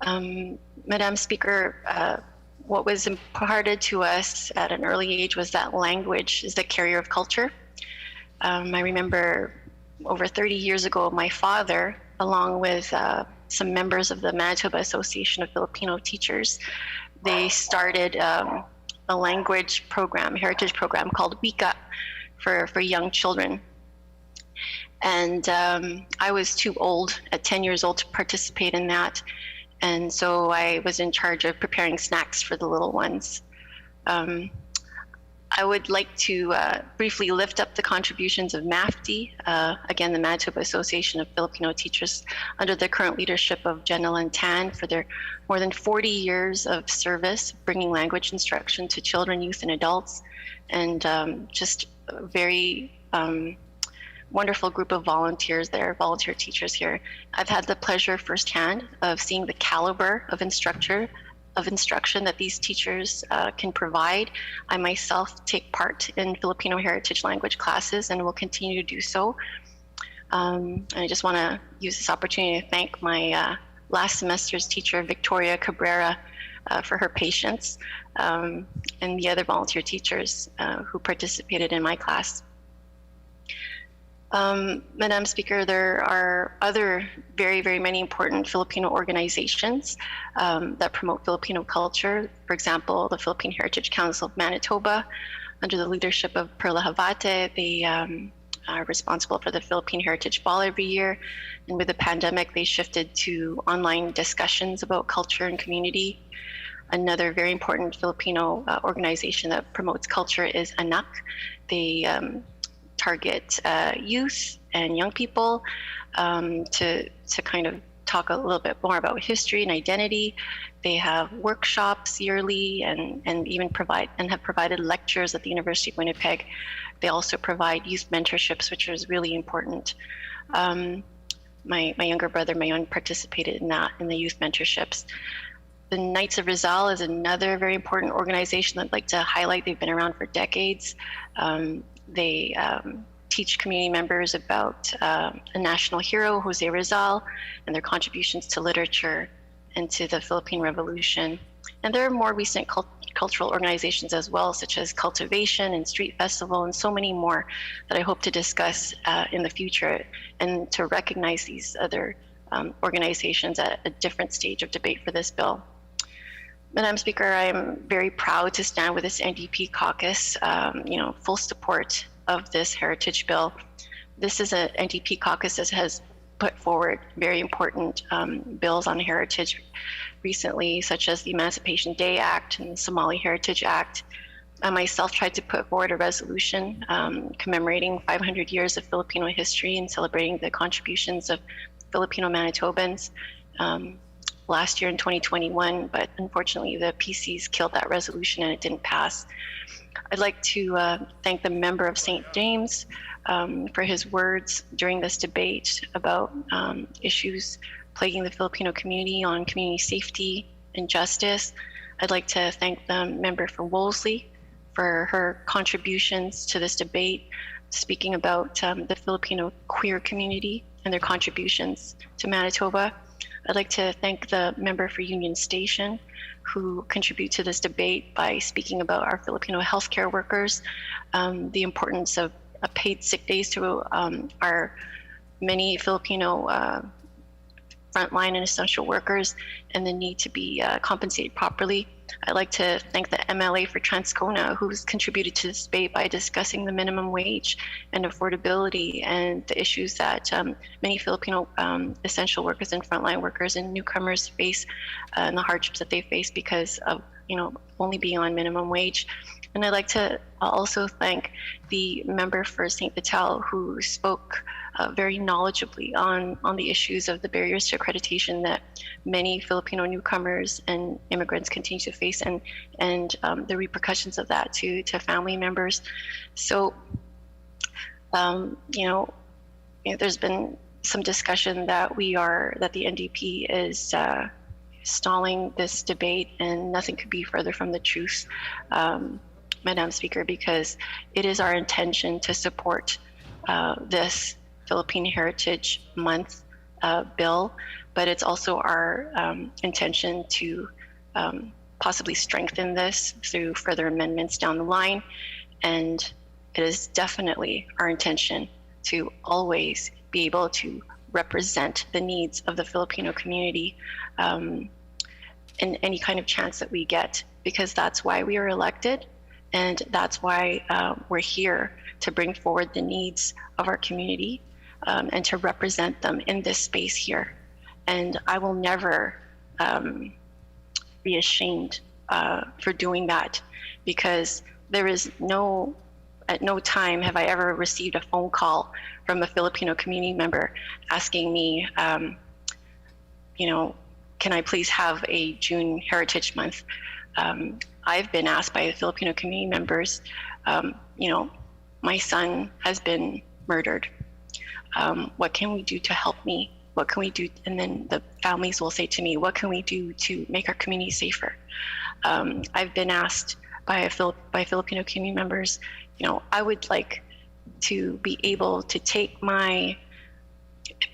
Madam Speaker, what was imparted to us at an early age was that language is the carrier of culture. I remember over 30 years ago, my father, along with some members of the Manitoba Association of Filipino Teachers, they started a language program, heritage program called Wika for young children. And I was too old at 10 years old to participate in that. And so I was in charge of preparing snacks for the little ones. I would like to briefly lift up the contributions of MAFTI, again, the Manitoba Association of Filipino Teachers, under the current leadership of Jenna Tan, for their more than 40 years of service, bringing language instruction to children, youth, and adults, and just a very wonderful group of volunteers there, volunteer teachers here. I've had the pleasure firsthand of seeing the caliber of instruction that these teachers can provide. I myself take part in Filipino heritage language classes and will continue to do so. And I just want to use this opportunity to thank my last semester's teacher, Victoria Cabrera, for her patience, and the other volunteer teachers who participated in my class. Madam Speaker, there are other very, very many important Filipino organizations that promote Filipino culture. For example, the Philippine Heritage Council of Manitoba, under the leadership of Perla Havate, they are responsible for the Philippine Heritage Ball every year. And with the pandemic, they shifted to online discussions about culture and community. Another very important Filipino organization that promotes culture is ANAC. They target youth and young people to kind of talk a little bit more about history and identity. They have workshops yearly and even have provided lectures at the University of Winnipeg. They also provide youth mentorships, which is really important. My younger brother, Mayon, participated in that, in the youth mentorships. The Knights of Rizal is another very important organization I'd like to highlight. They've been around for decades. They teach community members about a national hero, Jose Rizal, and their contributions to literature and to the Philippine Revolution. And there are more recent cultural organizations as well, such as Cultivation and Street Festival, and so many more that I hope to discuss in the future, and to recognize these other organizations at a different stage of debate for this bill. Madam Speaker, I am very proud to stand with this NDP caucus, full support of this heritage bill. This is an NDP caucus that has put forward very important bills on heritage recently, such as the Emancipation Day Act and the Somali Heritage Act. I myself tried to put forward a resolution commemorating 500 years of Filipino history and celebrating the contributions of Filipino Manitobans last year in 2021, but unfortunately the PCs killed that resolution and it didn't pass. I'd like to thank the member of St. James for his words during this debate about issues plaguing the Filipino community on community safety and justice. I'd like to thank the member from Wolseley for her contributions to this debate, speaking about the Filipino queer community and their contributions to Manitoba. I'd like to thank the member for Union Station, who contribute to this debate by speaking about our Filipino healthcare workers, the importance of paid sick days to our many Filipino frontline and essential workers, and the need to be compensated properly. I'd like to thank the MLA for Transcona, who's contributed to this debate by discussing the minimum wage and affordability and the issues that many Filipino essential workers and frontline workers and newcomers face, and the hardships that they face because of only being on minimum wage. And I'd like to also thank the member for St. Vital, who spoke very knowledgeably on the issues of the barriers to accreditation that many Filipino newcomers and immigrants continue to face, and the repercussions of that to family members. So, there's been some discussion that the NDP is stalling this debate, and nothing could be further from the truth, Madam Speaker, because it is our intention to support this Philippine Heritage Month bill, but it's also our intention to possibly strengthen this through further amendments down the line. And it is definitely our intention to always be able to represent the needs of the Filipino community in any kind of chance that we get, because that's why we are elected, and that's why we're here to bring forward the needs of our community and to represent them in this space here. And I will never be ashamed for doing that, because there is at no time have I ever received a phone call from a Filipino community member asking me, can I please have a June Heritage Month? I've been asked by the Filipino community members, my son has been murdered. What can we do to help me? What can we do? And then the families will say to me, what can we do to make our community safer? I've been asked by Filipino community members, I would like to be able to take my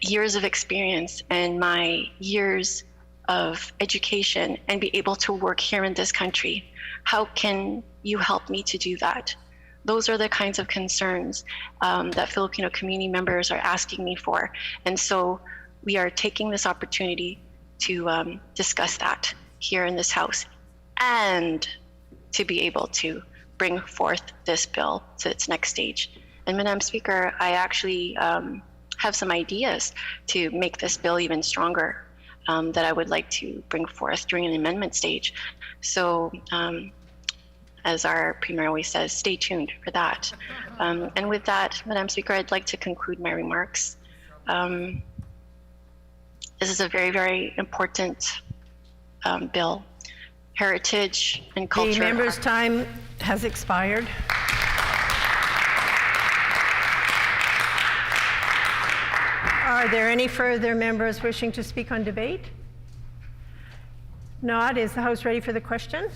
years of experience and my years of education and be able to work here in this country. How can you help me to do that? Those are the kinds of concerns that Filipino community members are asking me for. And so we are taking this opportunity to discuss that here in this House and to be able to bring forth this bill to its next stage. And Madam Speaker, I actually have some ideas to make this bill even stronger that I would like to bring forth during an amendment stage. So as our Premier always says, stay tuned for that. And with that, Madam Speaker, I'd like to conclude my remarks. This is a very, very important bill. Heritage and culture. The member's time has expired. Are there any further members wishing to speak on debate? Not. Is the House ready for the question?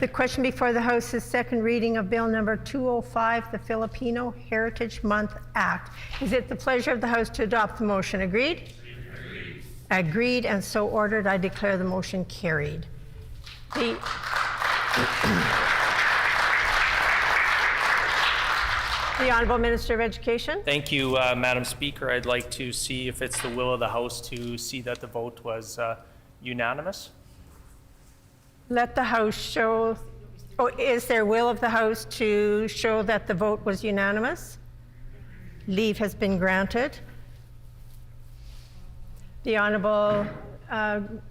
The question before the House is second reading of Bill number 205, the Filipino Heritage Month Act. Is it the pleasure of the House to adopt the motion? Agreed? Agreed, and so ordered. I declare the motion carried. The Honourable Minister of Education. Thank you, Madam Speaker. I'd like to see if it's the will of the House to see that the vote was unanimous. Let the House show, is there will of the House to show that the vote was unanimous? Leave has been granted. The Honourable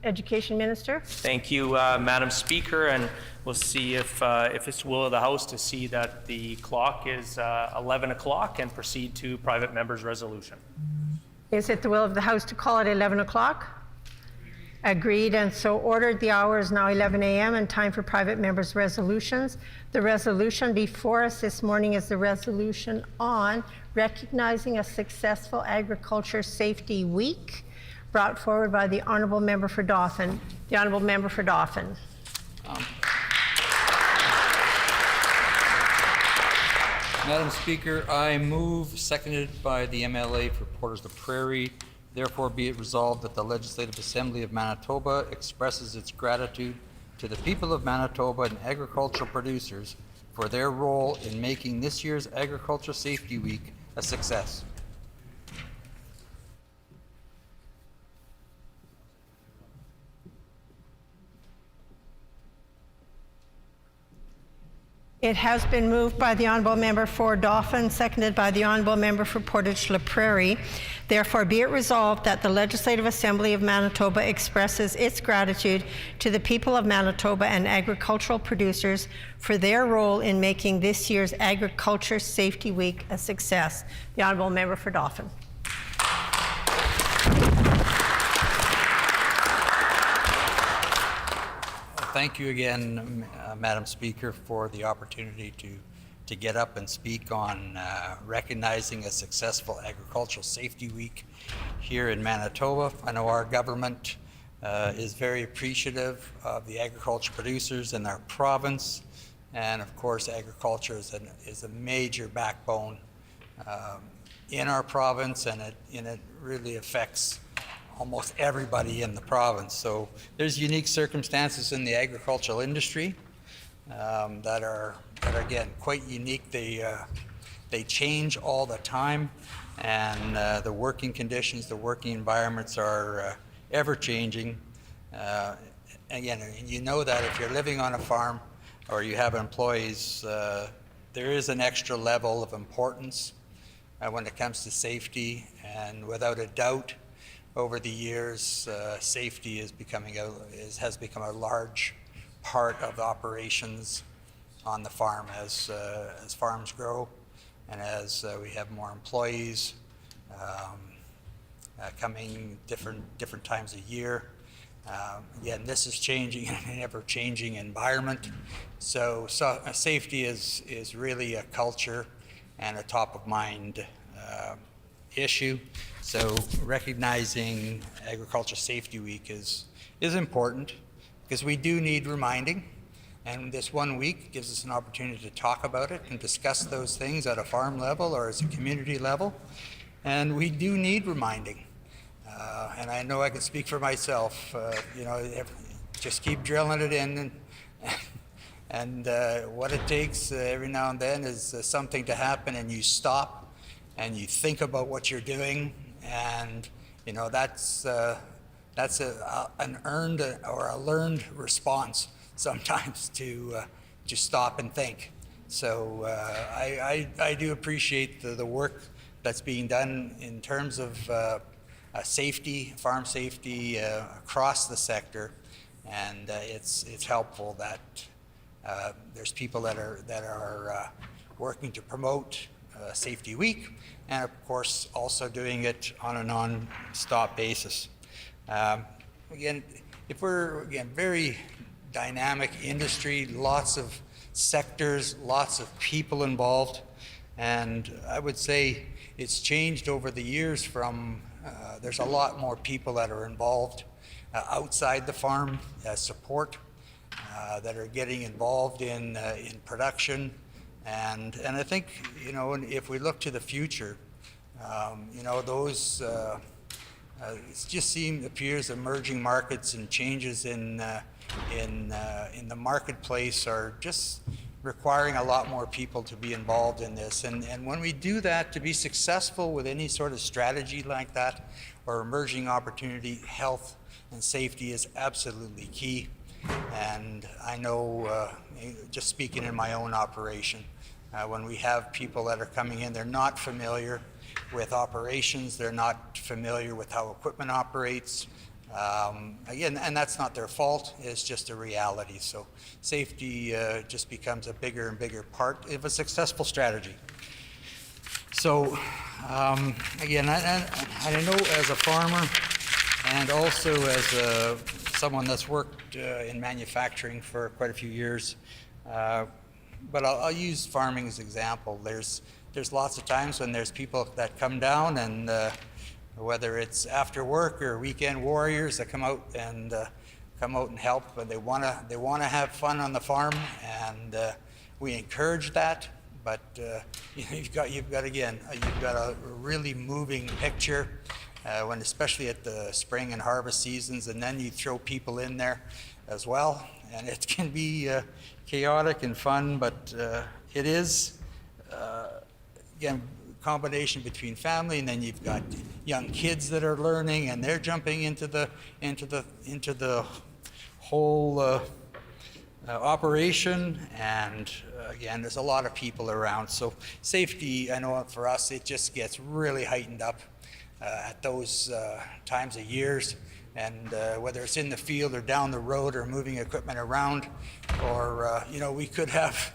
Education Minister. Thank you, Madam Speaker, and we'll see if it's the will of the House to see that the clock is 11 o'clock and proceed to private member's resolution. Is it the will of the House to call it 11 o'clock? Agreed, and so ordered. The hour is now 11 a.m. and time for private members' resolutions. The resolution before us this morning is the resolution on recognizing a successful Agriculture Safety Week, brought forward by the Honourable Member for Dauphin. The Honourable Member for Dauphin. Madam Speaker, I move, seconded by the MLA for Porters la Prairie. Therefore, be it resolved that the Legislative Assembly of Manitoba expresses its gratitude to the people of Manitoba and agricultural producers for their role in making this year's Agriculture Safety Week a success. It has been moved by the Honourable Member for Dauphin, seconded by the Honourable Member for Portage la Prairie. Therefore, be it resolved that the Legislative Assembly of Manitoba expresses its gratitude to the people of Manitoba and agricultural producers for their role in making this year's Agriculture Safety Week a success. The Honourable Member for Dauphin. Thank you again, Madam Speaker, for the opportunity to get up and speak on recognizing a successful Agricultural Safety Week here in Manitoba. I know our government is very appreciative of the agriculture producers in our province, and of course agriculture is a major backbone in our province, and it really affects almost everybody in the province. So there's unique circumstances in the agricultural industry that are again quite unique. They change all the time, and the working conditions, the working environments are ever changing. Again, you know that if you're living on a farm or you have employees, there is an extra level of importance when it comes to safety, and without a doubt, over the years, safety has become a large part of operations on the farm as farms grow and as we have more employees coming different times a year. Again, this is changing in an ever-changing environment. So safety is really a culture and a top-of-mind issue. So recognizing Agriculture Safety Week is important because we do need reminding. And this 1 week gives us an opportunity to talk about it and discuss those things at a farm level or as a community level. And we do need reminding. And I know I can speak for myself, just keep drilling it in. And what it takes every now and then is something to happen and you stop and you think about what you're doing. And, that's an earned or a learned response sometimes to stop and think. So I do appreciate the work that's being done in terms of safety, farm safety across the sector, and it's helpful that there's people that are working to promote Safety Week, and of course also doing it on a non-stop basis. Again, if we're very dynamic industry, lots of sectors, lots of people involved, and I would say it's changed over the years from there's a lot more people that are involved outside the farm as support that are getting involved in production, and I think if we look to the future, those it just appears emerging markets and changes in the marketplace are just requiring a lot more people to be involved in this. And when we do that, to be successful with any sort of strategy like that or emerging opportunity, health and safety is absolutely key. And I know, just speaking in my own operation, when we have people that are coming in, they're not familiar with operations, they're not familiar with how equipment operates. Again, and that's not their fault, it's just a reality. So safety just becomes a bigger and bigger part of a successful strategy. So again, I know as a farmer and also as someone that's worked in manufacturing for quite a few years, but I'll use farming as an example. There's lots of times when there's people that come down and whether it's after work or weekend warriors that come out and help, but they want to have fun on the farm, and we encourage that. But you've got a really moving picture when, especially at the spring and harvest seasons, and then you throw people in there as well, and it can be chaotic and fun, but it is again combination between family, and then you've got young kids that are learning and they're jumping into the whole operation, and again there's a lot of people around. So safety, I know for us it just gets really heightened up at those times of years, and whether it's in the field or down the road or moving equipment around, or we could have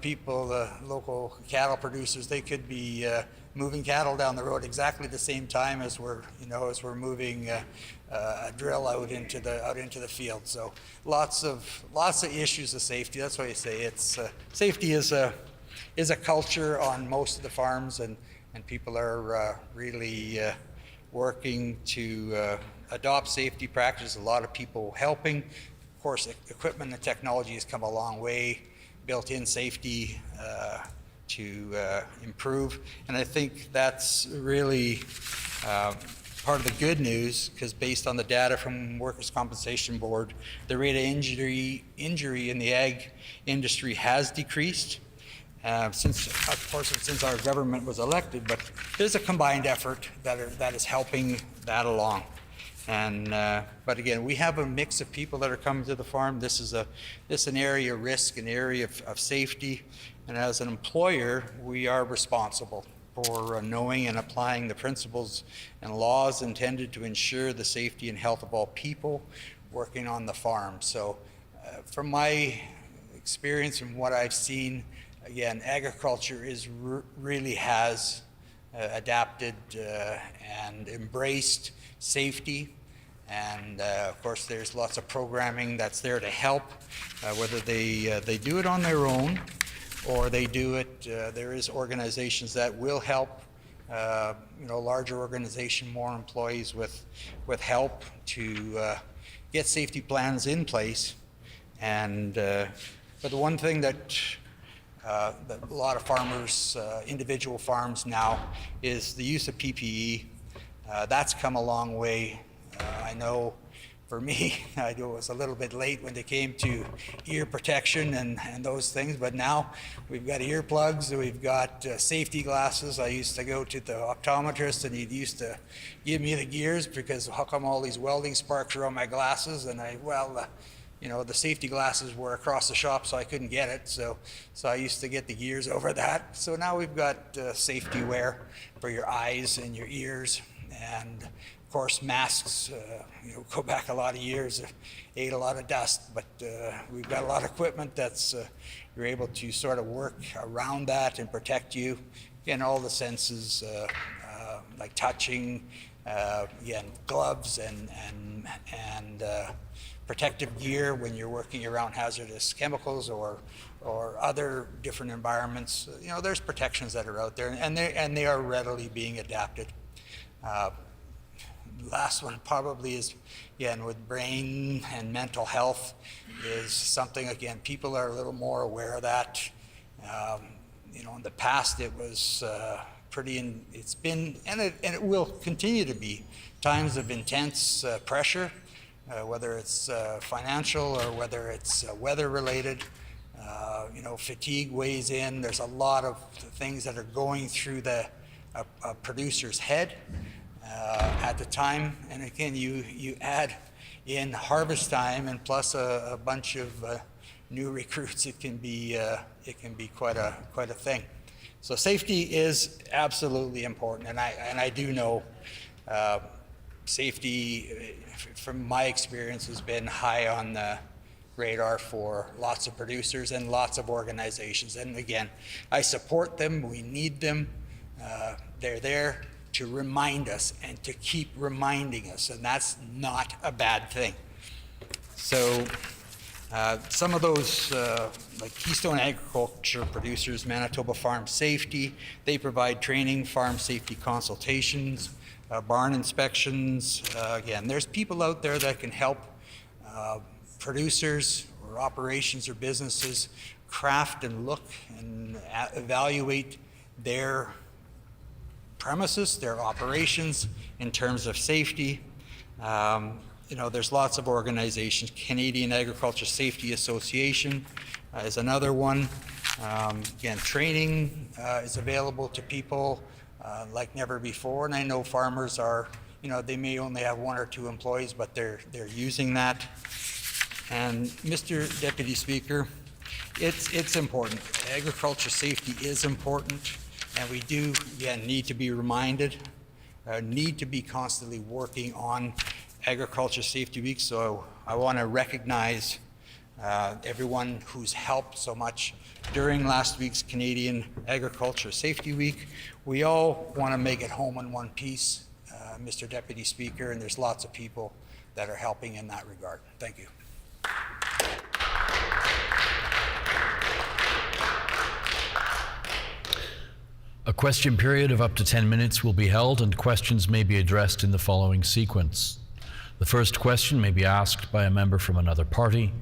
people, local cattle producers, they could be moving cattle down the road exactly the same time as we're moving a drill out into the field. So lots of issues of safety. That's why I say it's safety is a culture on most of the farms, and people are really working to adopt safety practices. A lot of people helping. Of course, equipment and technology has come a long way. Built-in safety to improve, and I think that's really part of the good news, because based on the data from Workers' Compensation Board, the rate of injury in the ag industry has decreased since our government was elected, but there's a combined effort that is helping that along. And but again, we have a mix of people that are coming to the farm. This is an area of risk, an area of safety, and as an employer, we are responsible for knowing and applying the principles and laws intended to ensure the safety and health of all people working on the farm. So from my experience and what I've seen, again, agriculture really has adapted and embraced safety. And of course, there's lots of programming that's there to help, whether they do it on their own or they do it. There is organizations that will help. Larger organization, more employees with help to get safety plans in place. And but the one thing that a lot of farmers, individual farms now, is the use of PPE. That's come a long way. I know for me, I was a little bit late when they came to ear protection and those things, but now we've got earplugs, we've got safety glasses. I used to go to the optometrist and he used to give me the gears because how come all these welding sparks are on my glasses? And the safety glasses were across the shop, so I couldn't get it. So I used to get the gears over that. So now we've got safety wear for your eyes and your ears. And of course, masks, go back a lot of years, ate a lot of dust, but we've got a lot of equipment that's, you're able to sort of work around that and protect you in all the senses, like touching, again, gloves and protective gear when you're working around hazardous chemicals or other different environments. There's protections that are out there, and they are readily being adapted. Last one probably is, again, with brain and mental health is something, again, people are a little more aware of that. In the past it was it's been, and it will continue to be, times of intense pressure, whether it's financial or whether it's weather related. Fatigue weighs in. There's a lot of things that are going through the producer's head at the time, and again, you add in harvest time and plus a bunch of new recruits. It can be quite a thing. So safety is absolutely important, and I do know safety, from my experience, has been high on the radar for lots of producers and lots of organizations. And again, I support them. We need them. They're there to remind us and to keep reminding us, and that's not a bad thing. So some of those, like Keystone Agriculture Producers, Manitoba Farm Safety, they provide training, farm safety consultations, barn inspections. Again, there's people out there that can help producers or operations or businesses craft and look and evaluate their premises, their operations in terms of safety. There's lots of organizations. Canadian Agriculture Safety Association is another one. Again, training is available to people like never before, and I know farmers are, they may only have 1 or 2 employees, but they're using that. And Mr. Deputy Speaker, it's important. Agriculture safety is important. And we do, again, need to be reminded, need to be constantly working on Agriculture Safety Week. So I want to recognize everyone who's helped so much during last week's Canadian Agriculture Safety Week. We all want to make it home in one piece, Mr. Deputy Speaker, and there's lots of people that are helping in that regard. Thank you. A question period of up to 10 minutes will be held, and questions may be addressed in the following sequence. The first question may be asked by a member from another party.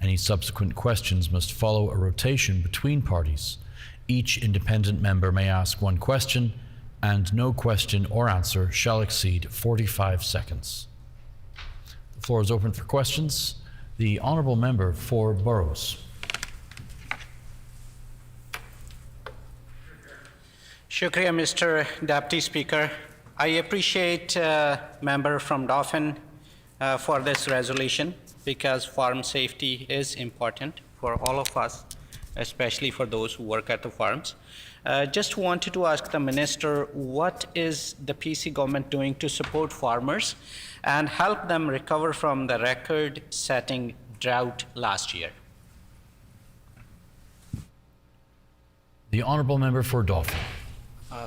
Any subsequent questions must follow a rotation between parties. Each independent member may ask 1 question, and no question or answer shall exceed 45 seconds. The floor is open for questions. The honourable member for Burrows. Shukriya, Mr. Deputy Speaker. I appreciate member from Dauphin for this resolution, because farm safety is important for all of us, especially for those who work at the farms. Just wanted to ask the minister, what is the PC government doing to support farmers and help them recover from the record-setting drought last year? The Honourable Member for Dauphin.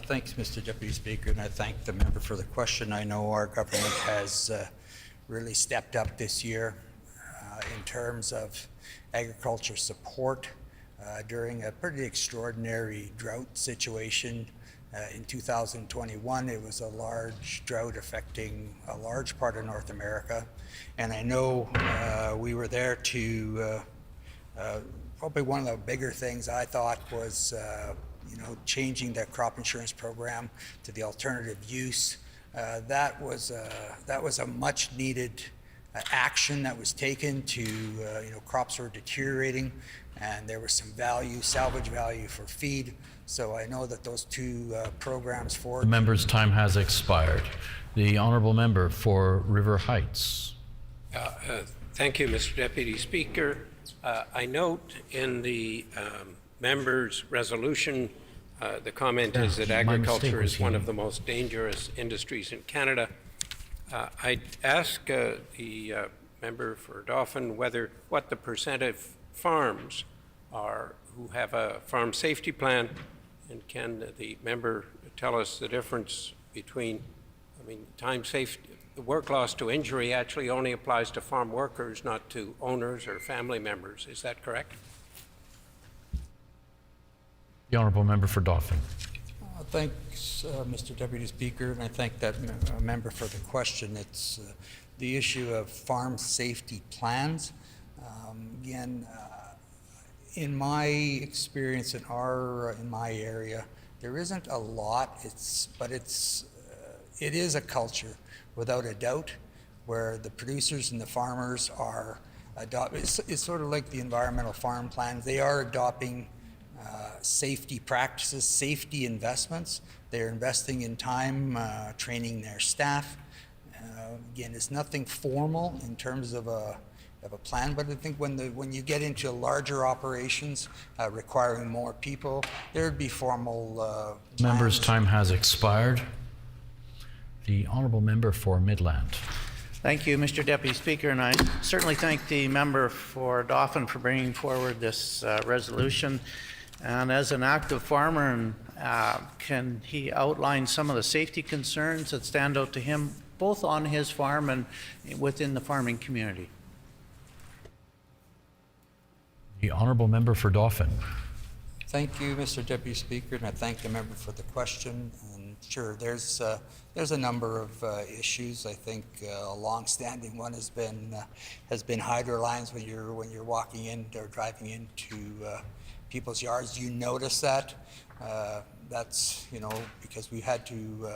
Thanks, Mr. Deputy Speaker, and I thank the member for the question. I know our government has really stepped up this year in terms of agriculture support during a pretty extraordinary drought situation. In 2021, it was a large drought affecting a large part of North America, and I know we were there to probably one of the bigger things I thought was changing the crop insurance program to the alternative use. That was a much needed action that was taken to, crops were deteriorating and there was some value, salvage value for feed. So I know that those two programs forward. The member's time has expired. The Honourable Member for River Heights. Thank you, Mr. Deputy Speaker. I note in the member's resolution, the comment is that agriculture is one of the most dangerous industries in Canada. I'd ask the member for Dauphin what the percent of farms are who have a farm safety plan, and can the member tell us the difference between, time safety, the work loss to injury actually only applies to farm workers, not to owners or family members. Is that correct? The Honourable Member for Dauphin. Thanks, Mr. Deputy Speaker, and I thank that member for the question. It's the issue of farm safety plans. Again, in my experience in my area, there isn't a lot. It is a culture, without a doubt, where the producers and the farmers are adopting. It's sort of like the environmental farm plans. They are adopting safety practices, safety investments. They're investing in time, training their staff. Again, it's nothing formal in terms of a plan, but I think when you get into larger operations requiring more people, there'd be formal Member's time has expired. The Honourable Member for Midland. Thank you, Mr. Deputy Speaker, and I certainly thank the member for Dauphin for bringing forward this resolution. And as an active farmer, can he outline some of the safety concerns that stand out to him, both on his farm and within the farming community? The Honourable Member for Dauphin. Thank you, Mr. Deputy Speaker, and I thank the member for the question. And sure, there's a number of issues. I think a long-standing one has been hydro lines when you're walking in or driving into people's yards. You notice that. That's because we had to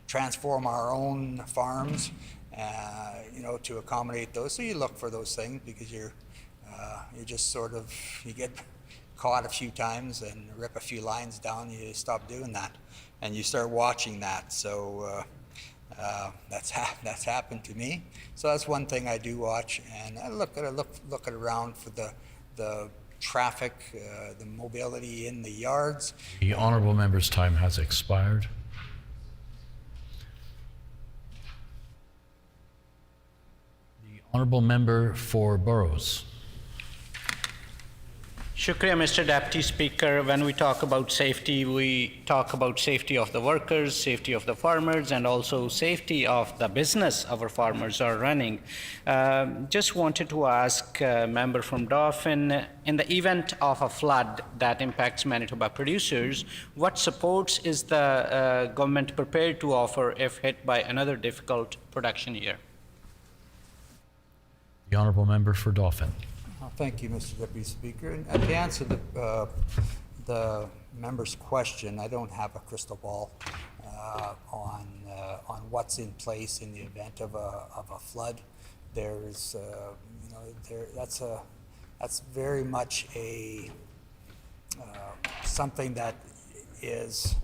transform our own farms, to accommodate those. So you look for those things because you just sort of get caught a few times and rip a few lines down. You stop doing that, and you start watching that. So that's happened to me. So that's one thing I do watch, and I look at around for the traffic, the mobility in the yards. The Honourable Member's time has expired. The Honourable Member for Burrows. Shukriya, Mr. Deputy Speaker. When we talk about safety, we talk about safety of the workers, safety of the farmers, and also safety of the business our farmers are running. Just wanted to ask a member from Dauphin, in the event of a flood that impacts Manitoba producers, what supports is the government prepared to offer if hit by another difficult production year? The Honourable Member for Dauphin. Thank you, Mr. Deputy Speaker. And to answer the member's question, I don't have a crystal ball on what's in place in the event of a flood. There's, that's very much something that is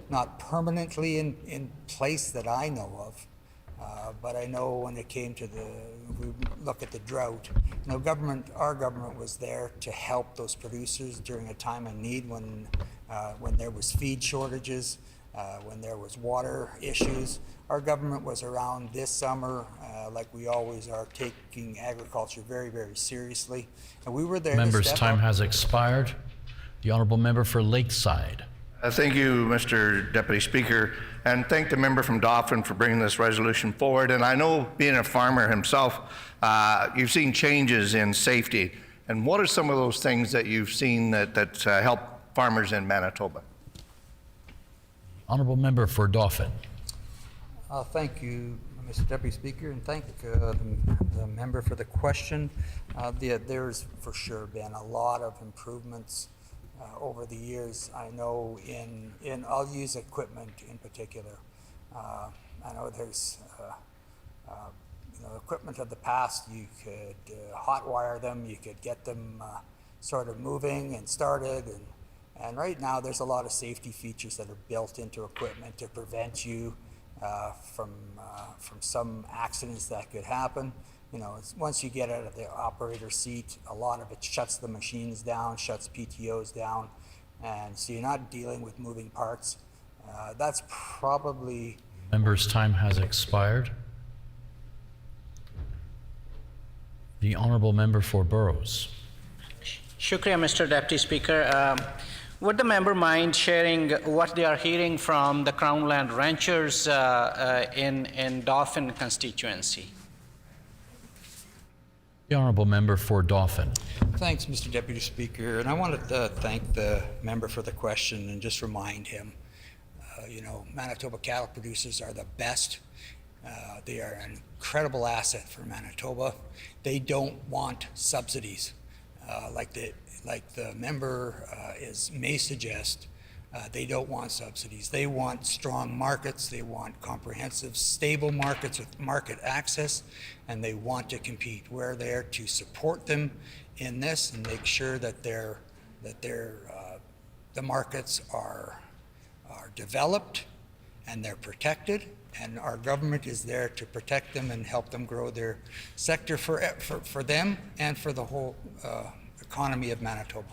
not permanently in place that I know of. But I know when it came to we look at the drought, our government was there to help those producers during a time of need when there was feed shortages, when there was water issues. Our government was around this summer, like we always are, taking agriculture very, very seriously. And we were there. Member's time has expired. The honourable member for Lakeside. Thank you, Mr. Deputy Speaker, and thank the member from Dauphin for bringing this resolution forward. And I know, being a farmer himself, you've seen changes in safety. And what are some of those things that you've seen that help farmers in Manitoba? Honourable member for Dauphin. Thank you, Mr. Deputy Speaker, and thank the member for the question. There's for sure been a lot of improvements over the years. I know I'll use equipment in particular. I know there's equipment of the past, you could hot wire them, you could get them sort of moving and started, and right now there's a lot of safety features that are built into equipment to prevent you from some accidents that could happen. Once you get out of the operator's seat, a lot of it shuts the machines down, shuts PTOs down, and so you're not dealing with moving parts. That's probably... Member's time has expired. The honourable member for Burrows. Shukriya, Mr. Deputy Speaker. Would the member mind sharing what they are hearing from the Crown Land ranchers in Dauphin constituency? The honourable member for Dauphin. Thanks, Mr. Deputy Speaker. And I wanted to thank the member for the question and just remind him, Manitoba cattle producers are the best. They are an incredible asset for Manitoba. They don't want subsidies like the member may suggest. They don't want subsidies. They want strong markets. They want comprehensive, stable markets with market access, and they want to compete. We're there to support them in this and make sure that the markets are developed and they're protected, and our government is there to protect them and help them grow their sector for them and for the whole economy of Manitoba.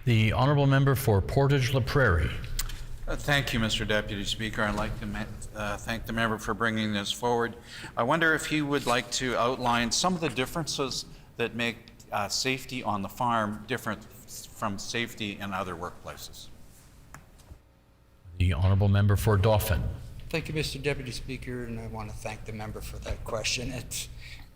The honourable member for Portage-La Prairie. Thank you, Mr. Deputy Speaker. I'd like to thank the member for bringing this forward. I wonder if he would like to outline some of the differences that make safety on the farm different from safety in other workplaces. The honourable member for Dauphin. Thank you, Mr. Deputy Speaker, and I want to thank the member for that question.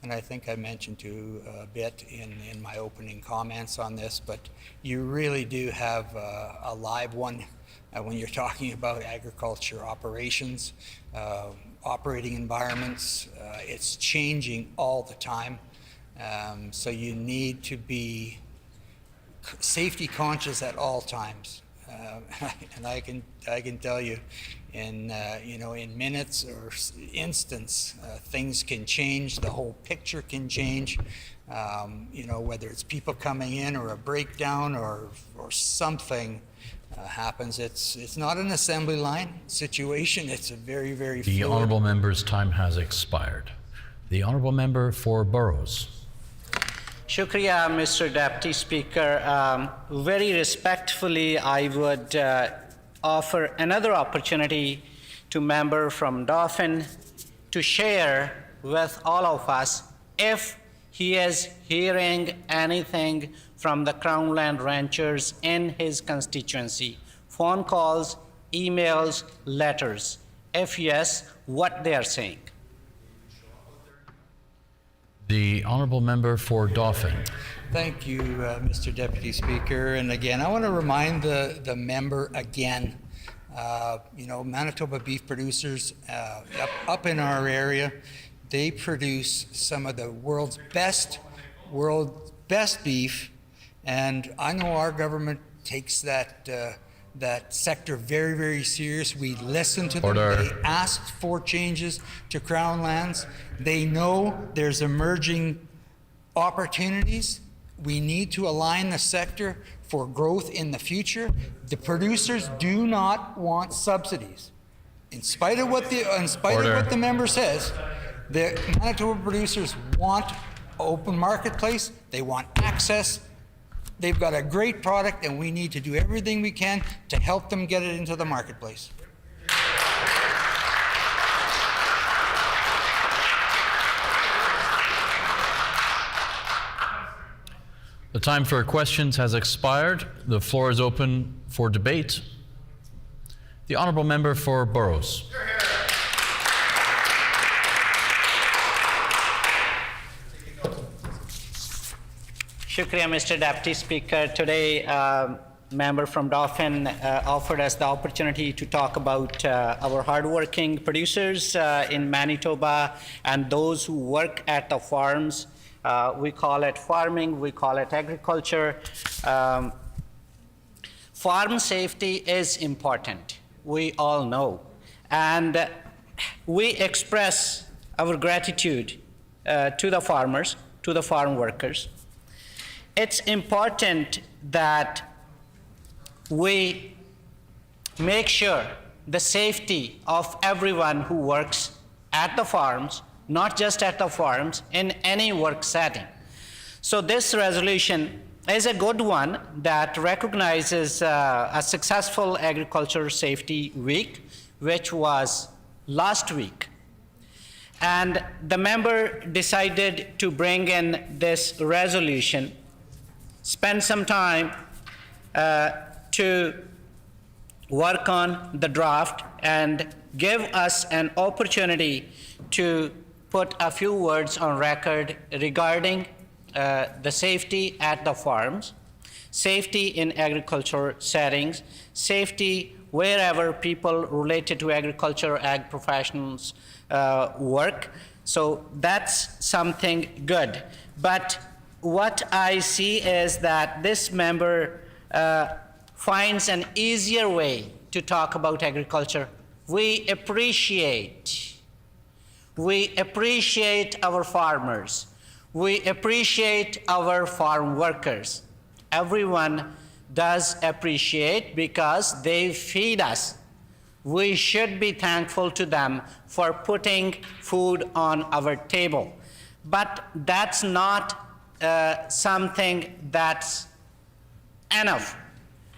And I think I mentioned to a bit in my opening comments on this, but you really do have a live one when you're talking about agriculture operations, operating environments. It's changing all the time. So you need to be safety conscious at all times. And I can tell you, in minutes or instants, things can change. The whole picture can change. Whether it's people coming in or a breakdown or something happens. It's not an assembly line situation. It's a very, very The fluid. honourable member's time has expired. The honourable member for Burrows. Shukriya, Mr. Deputy Speaker. Very respectfully, I would offer another opportunity to member from Dauphin to share with all of us if he is hearing anything from the Crown Land ranchers in his constituency. Phone calls, emails, letters. If yes, what they are saying. The honourable member for Dauphin. Thank you, Mr. Deputy Speaker. And again, I want to remind the member again, Manitoba beef producers up in our area, they produce some of the world's best beef. And I know our government takes that sector very, very serious. We listen to them. Order. They ask for changes to Crown lands. They know there's emerging opportunities. We need to align the sector for growth in the future. The producers do not want subsidies. In spite of what the member says, the Manitoba producers want open marketplace. They want access. They've got a great product, and we need to do everything we can to help them get it into the marketplace. The time for questions has expired. The floor is open for debate. The honourable member for Burrows. Shukriya, Mr. Deputy Speaker. Today, member from Dauphin offered us the opportunity to talk about our hardworking producers in Manitoba and those who work at the farms. We call it farming, we call it agriculture. Farm safety is important, we all know. And we express our gratitude to the farmers, to the farm workers. It's important that we make sure the safety of everyone who works at the farms, not just at the farms, in any work setting. So this resolution is a good one that recognizes a successful Agriculture Safety Week, which was last week. And the member decided to bring in this resolution, spend some time to work on the draft and give us an opportunity to put a few words on record regarding the safety at the farms, safety in agriculture settings, safety wherever people related to agriculture, ag professionals work. So that's something good. But what I see is that this member finds an easier way to talk about agriculture. We appreciate our farmers. We appreciate our farm workers. Everyone does appreciate because they feed us. We should be thankful to them for putting food on our table. But that's not something that's enough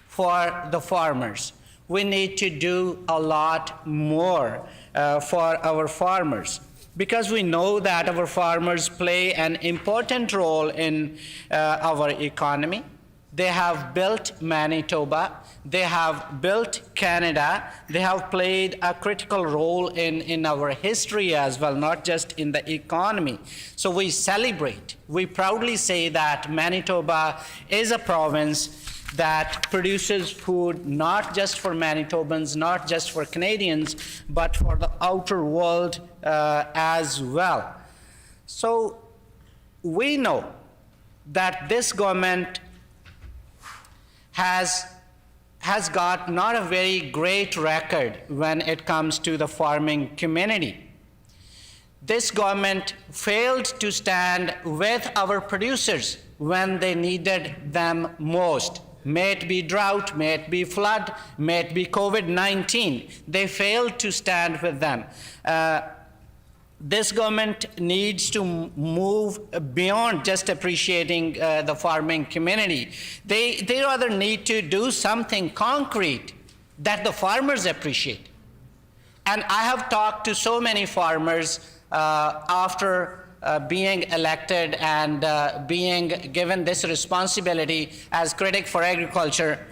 for the farmers. We need to do a lot more for our farmers, because we know that our farmers play an important role in our economy. They have built Manitoba, they have built Canada, they have played a critical role in our history as well, not just in the economy. So we celebrate, we proudly say that Manitoba is a province that produces food not just for Manitobans, not just for Canadians, but for the outer world as well. So we know that this government has got not a very great record when it comes to the farming community. This government failed to stand with our producers when they needed them most. May it be drought, may it be flood, may it be COVID-19. They failed to stand with them. This government needs to move beyond just appreciating the farming community. They rather need to do something concrete that the farmers appreciate. And I have talked to so many farmers after being elected and being given this responsibility as critic for agriculture.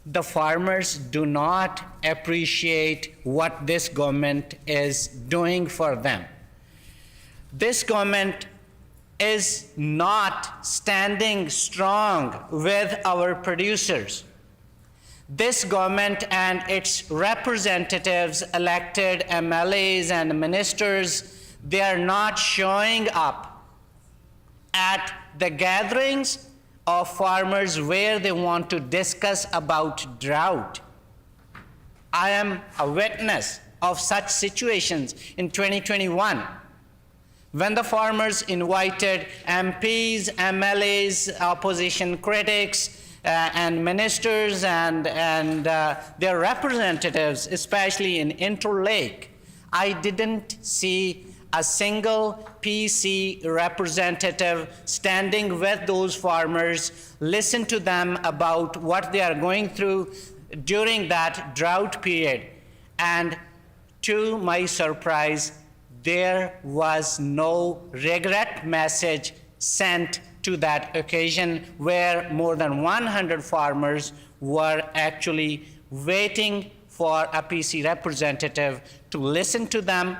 The farmers do not appreciate what this government is doing for them. This government is not standing strong with our producers. This government and its representatives, elected MLAs and ministers, they are not showing up at the gatherings of farmers where they want to discuss about drought. I am a witness of such situations in 2021 when the farmers invited MPs, MLAs, opposition critics, and ministers and their representatives, especially in Interlake. I didn't see a single PC representative standing with those farmers, listen to them about what they are going through during that drought period. And to my surprise, there was no regret message sent to that occasion where more than 100 farmers were actually waiting for a PC representative to listen to them,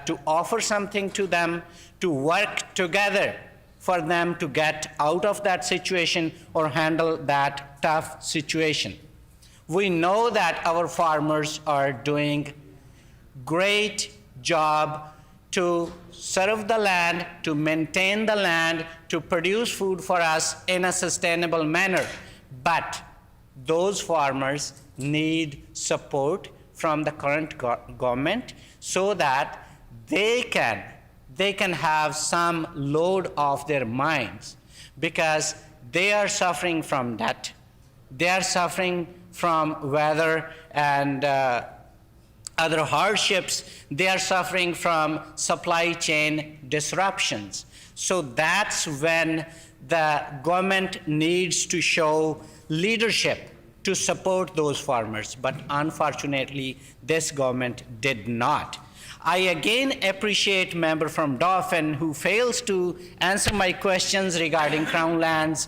to offer something to them, to work together for them to get out of that situation or handle that tough situation. We know that our farmers are doing great job to serve the land, to maintain the land, to produce food for us in a sustainable manner. But those farmers need support from the current government so that they can have some load off their minds, because they are suffering from debt, they are suffering from weather and other hardships, they are suffering from supply chain disruptions. So that's when the government needs to show leadership to support those farmers, but unfortunately, this government did not. I again appreciate member from Dauphin who fails to answer my questions regarding Crown lands,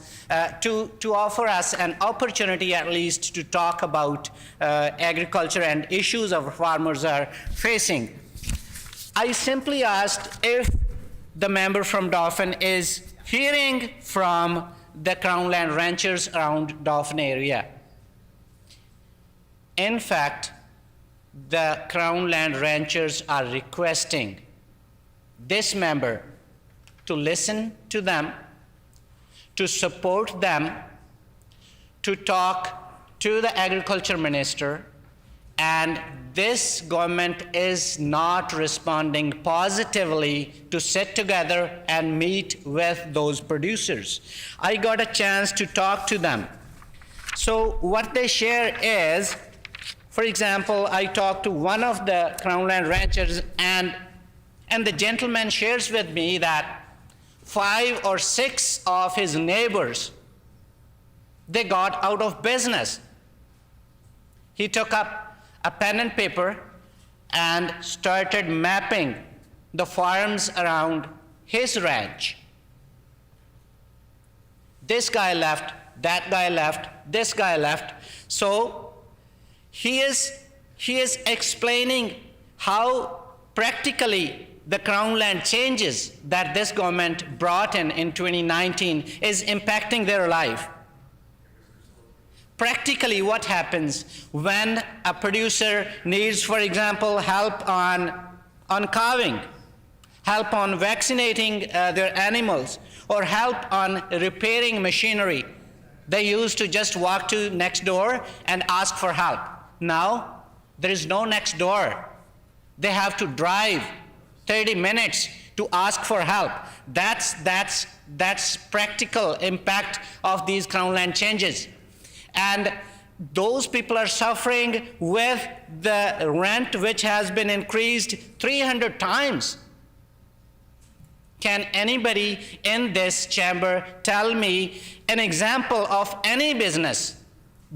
to offer us an opportunity at least to talk about agriculture and issues our farmers are facing. I simply asked if the member from Dauphin is hearing from the Crown land ranchers around Dauphin area. In fact, the Crown land ranchers are requesting this member to listen to them, to support them, to talk to the agriculture minister, and this government is not responding positively to sit together and meet with those producers. I got a chance to talk to them. So what they share is, for example, I talked to one of the Crown land ranchers, and the gentleman shares with me that 5 or 6 of his neighbors, they got out of business. He took up a pen and paper and started mapping the farms around his ranch. This guy left, that guy left, this guy left. So he is explaining how practically the Crown land changes that this government brought in 2019 is impacting their life. Practically what happens when a producer needs, for example, help on calving, help on vaccinating their animals, or help on repairing machinery. They used to just walk to next door and ask for help. Now, there is no next door. They have to drive 30 minutes to ask for help. That's practical impact of these Crown land changes. And those people are suffering with the rent, which has been increased 300 times. Can anybody in this chamber tell me an example of any business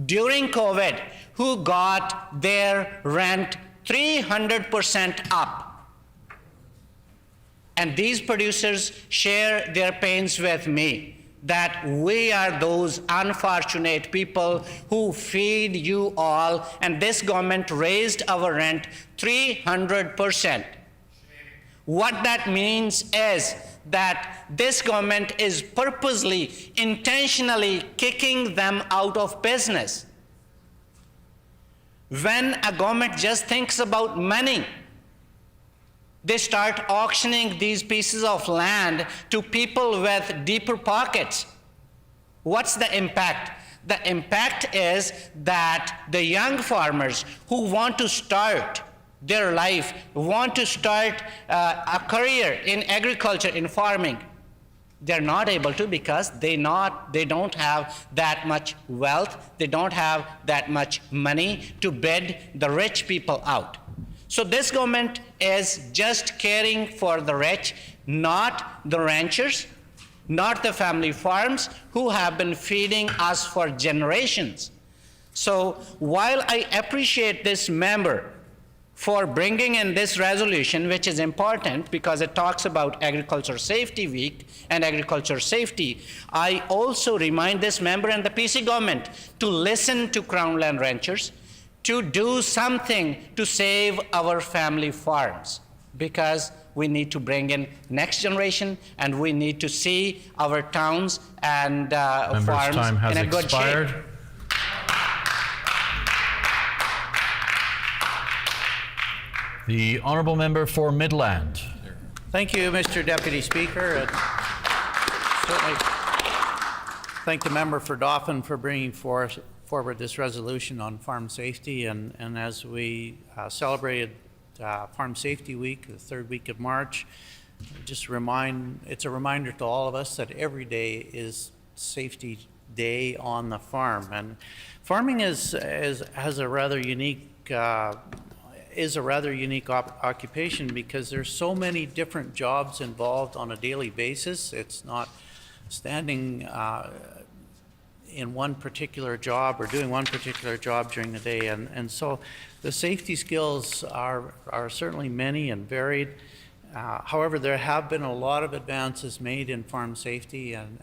during COVID who got their rent 300% up? And these producers share their pains with me, that we are those unfortunate people who feed you all, and this government raised our rent 300%. What that means is that this government is purposely, intentionally kicking them out of business. When a government just thinks about money, they start auctioning these pieces of land to people with deeper pockets. What's the impact? The impact is that the young farmers who want to start their life, want to start a career in agriculture, in farming, they're not able to because they don't have that much wealth, they don't have that much money to bid the rich people out. So this government is just caring for the rich, not the ranchers, not the family farms who have been feeding us for generations. So while I appreciate this member for bringing in this resolution, which is important because it talks about Agriculture Safety Week and agriculture safety. I also remind this member and the PC government to listen to Crown Land ranchers, to do something to save our family farms, because we need to bring in next generation, and we need to see our towns and farms time has in a good expired. shape. The honourable member for Midland. Thank you, Mr. Deputy Speaker. And certainly thank the member for Dauphin for bringing forward this resolution on farm safety. And as we celebrated Farm Safety Week, the third week of March, it's a reminder to all of us that every day is Safety Day on the farm. And farming has a rather unique occupation because there's so many different jobs involved on a daily basis. It's not standing in one particular job or doing one particular job during the day. And so the safety skills are certainly many and varied. However, there have been a lot of advances made in farm safety, and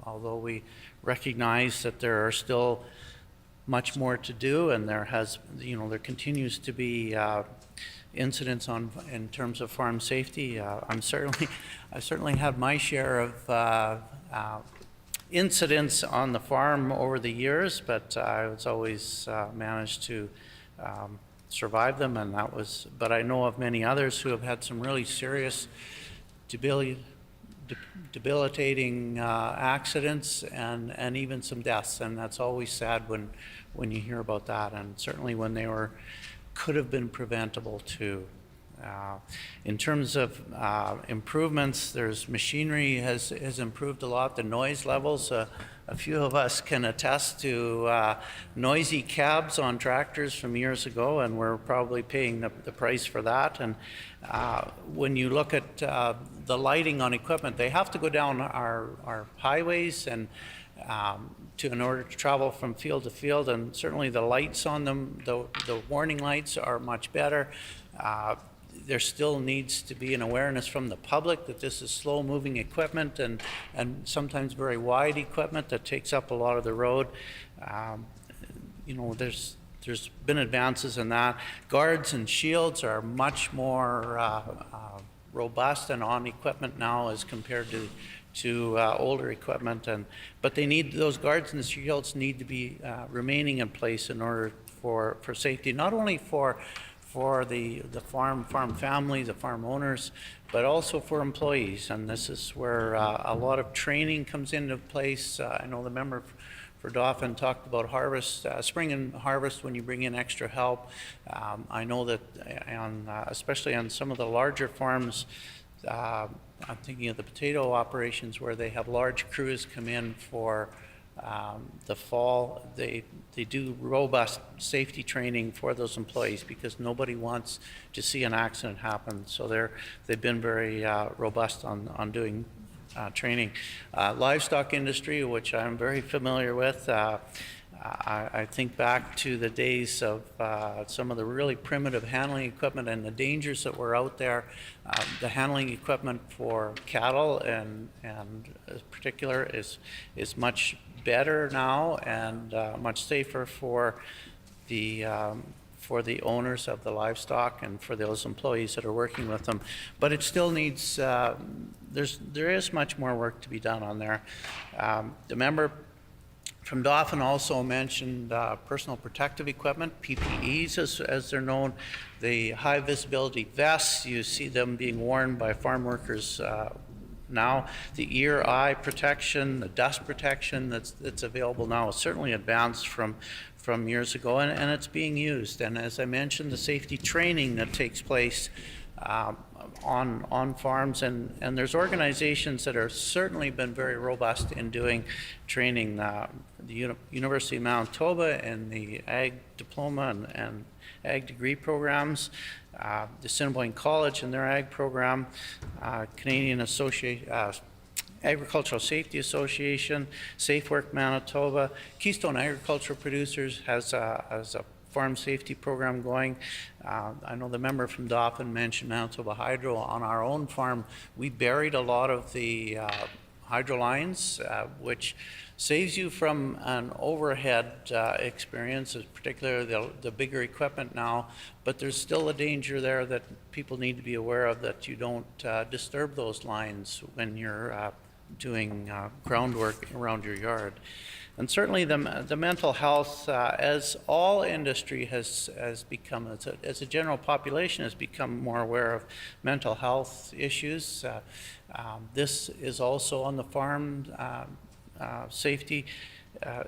although we recognize that there are still much more to do, and there continues to be incidents in terms of farm safety. I certainly have my share of incidents on the farm over the years, but I was always managed to survive them, but I know of many others who have had some really serious debilitating accidents and even some deaths, and that's always sad when you hear about that, and certainly when they could have been preventable too. In terms of improvements, machinery has improved a lot. The noise levels, a few of us can attest to noisy cabs on tractors from years ago, and we're probably paying the price for that. And when you look at the lighting on equipment, they have to go down our highways and in order to travel from field to field, and certainly the lights on them, the warning lights are much better. There still needs to be an awareness from the public that this is slow-moving equipment and sometimes very wide equipment that takes up a lot of the road. There's been advances in that. Guards and shields are much more robust and on equipment now as compared to older equipment, but those guards and shields need to be remaining in place in order for safety, not only for the farm family, the farm owners, but also for employees. And this is where a lot of training comes into place. I know the member for Dauphin talked about harvest, spring and harvest when you bring in extra help. I know that especially on some of the larger farms, I'm thinking of the potato operations where they have large crews come in for the fall. They do robust safety training for those employees because nobody wants to see an accident happen. So they've been very robust on doing training. Livestock industry, which I'm very familiar with. I think back to the days of some of the really primitive handling equipment and the dangers that were out there. The handling equipment for cattle and in particular is much better now and much safer for the owners of the livestock and for those employees that are working with them. But it still needs, there is much more work to be done on there. The member from Dauphin also mentioned personal protective equipment, PPEs as they're known, the high visibility vests. You see them being worn by farm workers now. The ear, eye protection, the dust protection that's available now is certainly advanced from years ago, and it's being used. And as I mentioned, the safety training that takes place on farms, and there's organizations that are certainly been very robust in doing training. The University of Manitoba and the Ag Diploma and Ag degree programs, the Assiniboine College and their Ag program, Canadian Agricultural Safety Association, Safe Work Manitoba, Keystone Agricultural Producers has a farm safety program going. I know the member from Dauphin mentioned Manitoba Hydro. On our own farm, we buried a lot of the hydro lines, which saves you from an overhead experience, particularly the bigger equipment now, but there's still a danger there that people need to be aware of, that you don't disturb those lines when you're doing groundwork around your yard. And certainly the mental health, as all industry has become, as a general population has become more aware of mental health issues. This is also on the farm safety.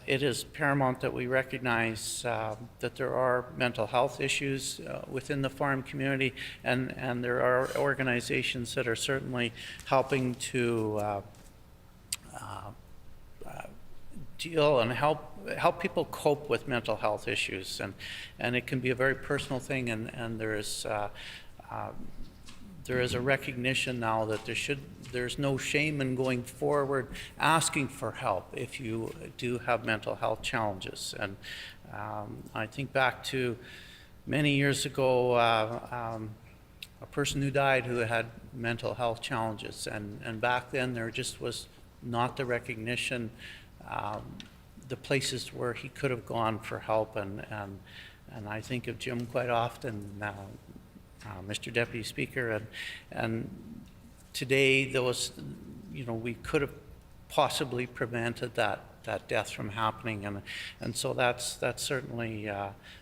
It is paramount that we recognize that there are mental health issues within the farm community, and there are organizations that are certainly helping to deal and help people cope with mental health issues, and it can be a very personal thing, and there is a recognition now that there's no shame in going forward asking for help if you do have mental health challenges. And I think back to many years ago, a person who died who had mental health challenges, and back then there just was not the recognition, the places where he could have gone for help, and I think of Jim quite often, Mr. Deputy Speaker, and today those, we could have possibly prevented that death from happening, and so that's certainly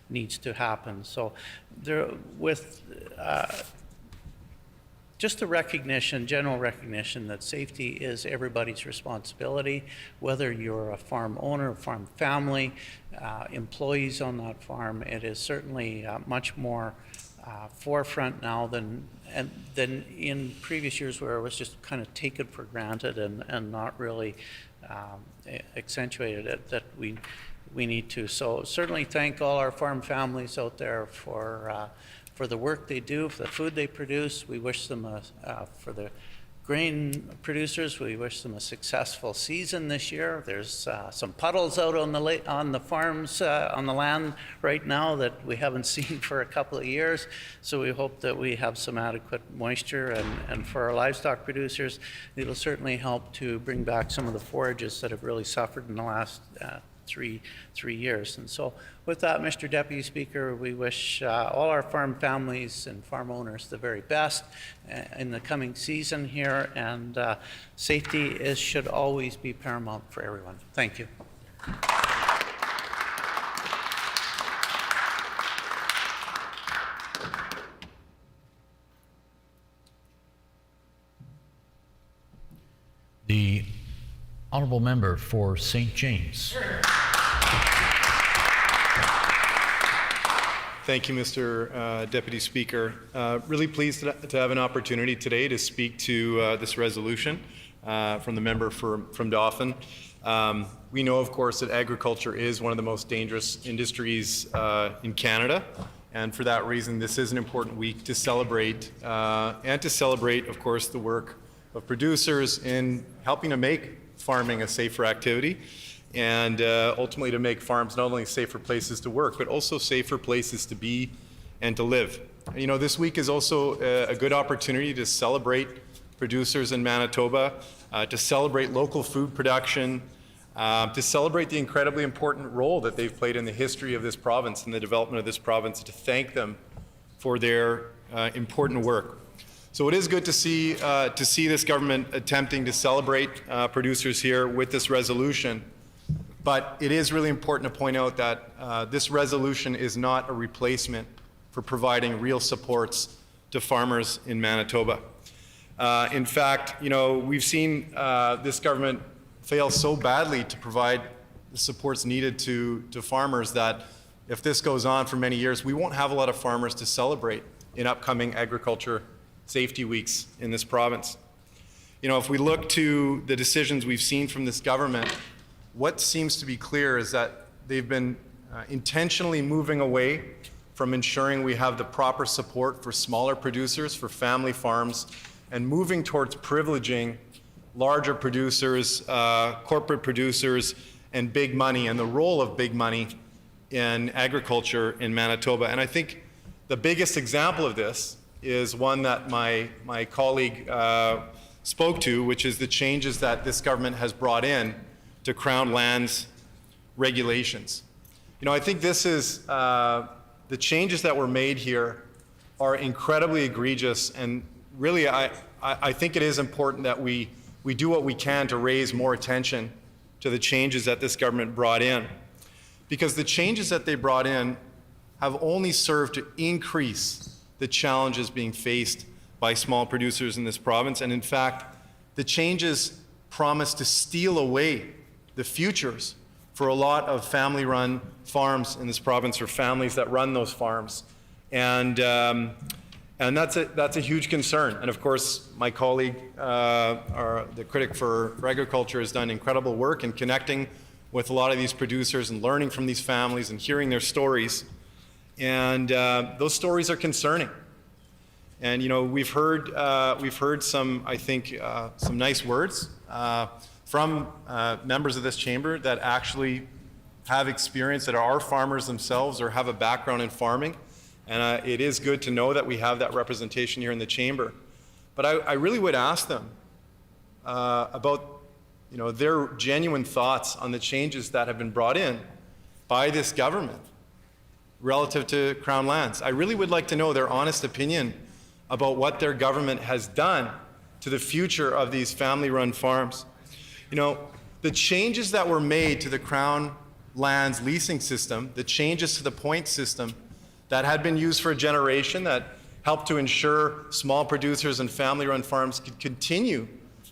needs to happen. So there, with just the recognition, general recognition that safety is everybody's responsibility, whether you're a farm owner, a farm family, employees on that farm. It is certainly much more forefront now than in previous years, where it was just kind of taken for granted and not really accentuated it, that we need to. So certainly thank all our farm families out there for the work they do, for the food they produce. We wish them, for the grain producers, we wish them a successful season this year. There's some puddles out on the farms, on the land right now that we haven't seen for a couple of years. So we hope that we have some adequate moisture, and for our livestock producers, it'll certainly help to bring back some of the forages that have really suffered in the last three years. And so with that, Mr. Deputy Speaker, we wish all our farm families and farm owners the very best in the coming season here, and safety should always be paramount for everyone. Thank you. The honourable member for St. James. Thank you, Mr. Deputy Speaker. Really pleased to have an opportunity today to speak to this resolution from the member from Dauphin. We know, of course, that agriculture is one of the most dangerous industries in Canada, and for that reason, this is an important week to celebrate, of course, the work of producers in helping to make farming a safer activity, and ultimately to make farms not only safer places to work, but also safer places to be and to live. You know, this week is also a good opportunity to celebrate producers in Manitoba, to celebrate local food production, to celebrate the incredibly important role that they've played in the history of this province and the development of this province, to thank them for their important work. So it is good to see this government attempting to celebrate producers here with this resolution. But it is really important to point out that this resolution is not a replacement for providing real supports to farmers in Manitoba. In fact, you know, we've seen this government fail so badly to provide the supports needed to farmers that if this goes on for many years, we won't have a lot of farmers to celebrate in upcoming agriculture safety weeks in this province. You know, if we look to the decisions we've seen from this government, what seems to be clear is that they've been intentionally moving away from ensuring we have the proper support for smaller producers, for family farms, and moving towards privileging larger producers, corporate producers, and big money, and the role of big money in agriculture in Manitoba. And I think the biggest example of this is one that my colleague spoke to, which is the changes that this government has brought in to Crown lands regulations. You know, I think this is, the changes that were made here are incredibly egregious, and really I think it is important that we do what we can to raise more attention to the changes that this government brought in. Because the changes that they brought in have only served to increase the challenges being faced by small producers in this province. And in fact, the changes promise to steal away the futures for a lot of family-run farms in this province, or families that run those farms. And that's a huge concern. And of course, my colleague, the critic for agriculture, has done incredible work in connecting with a lot of these producers and learning from these families and hearing their stories. And those stories are concerning. And you know, we've heard some, I think, some nice words from members of this chamber that actually have experience, that are farmers themselves or have a background in farming. And it is good to know that we have that representation here in the chamber. But I really would ask them about, you know, their genuine thoughts on the changes that have been brought in by this government relative to Crown lands. I really would like to know their honest opinion about what their government has done to the future of these family-run farms. You know, the changes that were made to the Crown lands leasing system, the changes to the point system that had been used for a generation, that helped to ensure small producers and family-run farms could continue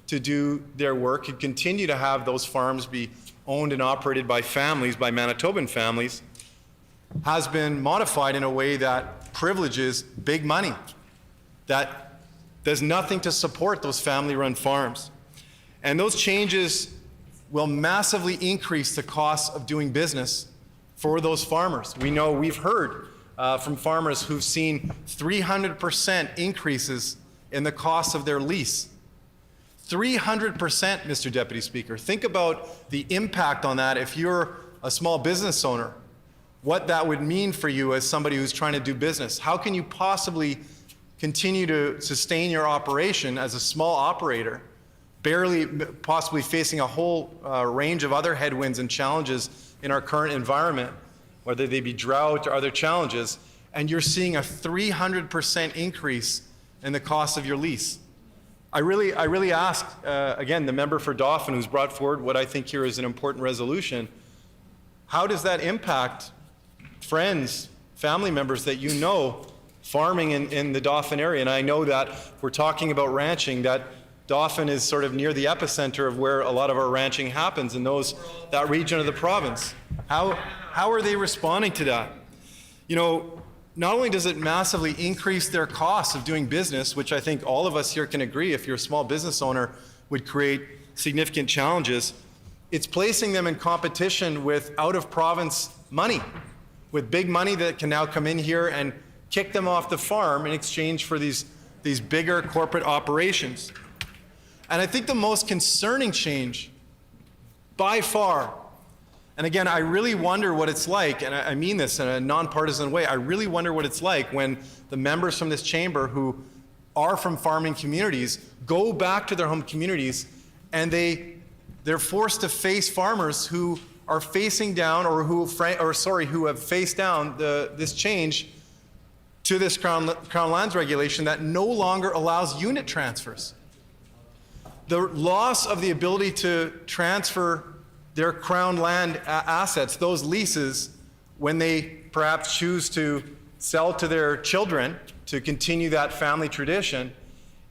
to do their work, could continue to have those farms be owned and operated by families, by Manitoban families, has been modified in a way that privileges big money, that does nothing to support those family-run farms. And those changes will massively increase the cost of doing business for those farmers. We know, we've heard from farmers who've seen 300% increases in the cost of their lease. 300%, Mr. Deputy Speaker. Think about the impact on that if you're a small business owner, what that would mean for you as somebody who's trying to do business. How can you possibly continue to sustain your operation as a small operator, barely possibly facing a whole range of other headwinds and challenges in our current environment, whether they be drought or other challenges, and you're seeing a 300% increase in the cost of your lease? I really ask, again, the member for Dauphin, who's brought forward what I think here is an important resolution, how does that impact friends, family members that you know farming in the Dauphin area? And I know that we're talking about ranching, that Dauphin is sort of near the epicenter of where a lot of our ranching happens in that region of the province. How are they responding to that? You know, not only does it massively increase their costs of doing business, which I think all of us here can agree, if you're a small business owner, would create significant challenges, it's placing them in competition with out-of-province money, with big money that can now come in here and kick them off the farm in exchange for these bigger corporate operations. And I think the most concerning change, by far, and again, I really wonder what it's like, and I mean this in a nonpartisan way, I really wonder what it's like when the members from this chamber who are from farming communities go back to their home communities and they're forced to face farmers who are facing down, or who have faced down this change to this Crown lands regulation that no longer allows unit transfers. The loss of the ability to transfer their Crown land assets, those leases, when they perhaps choose to sell to their children to continue that family tradition,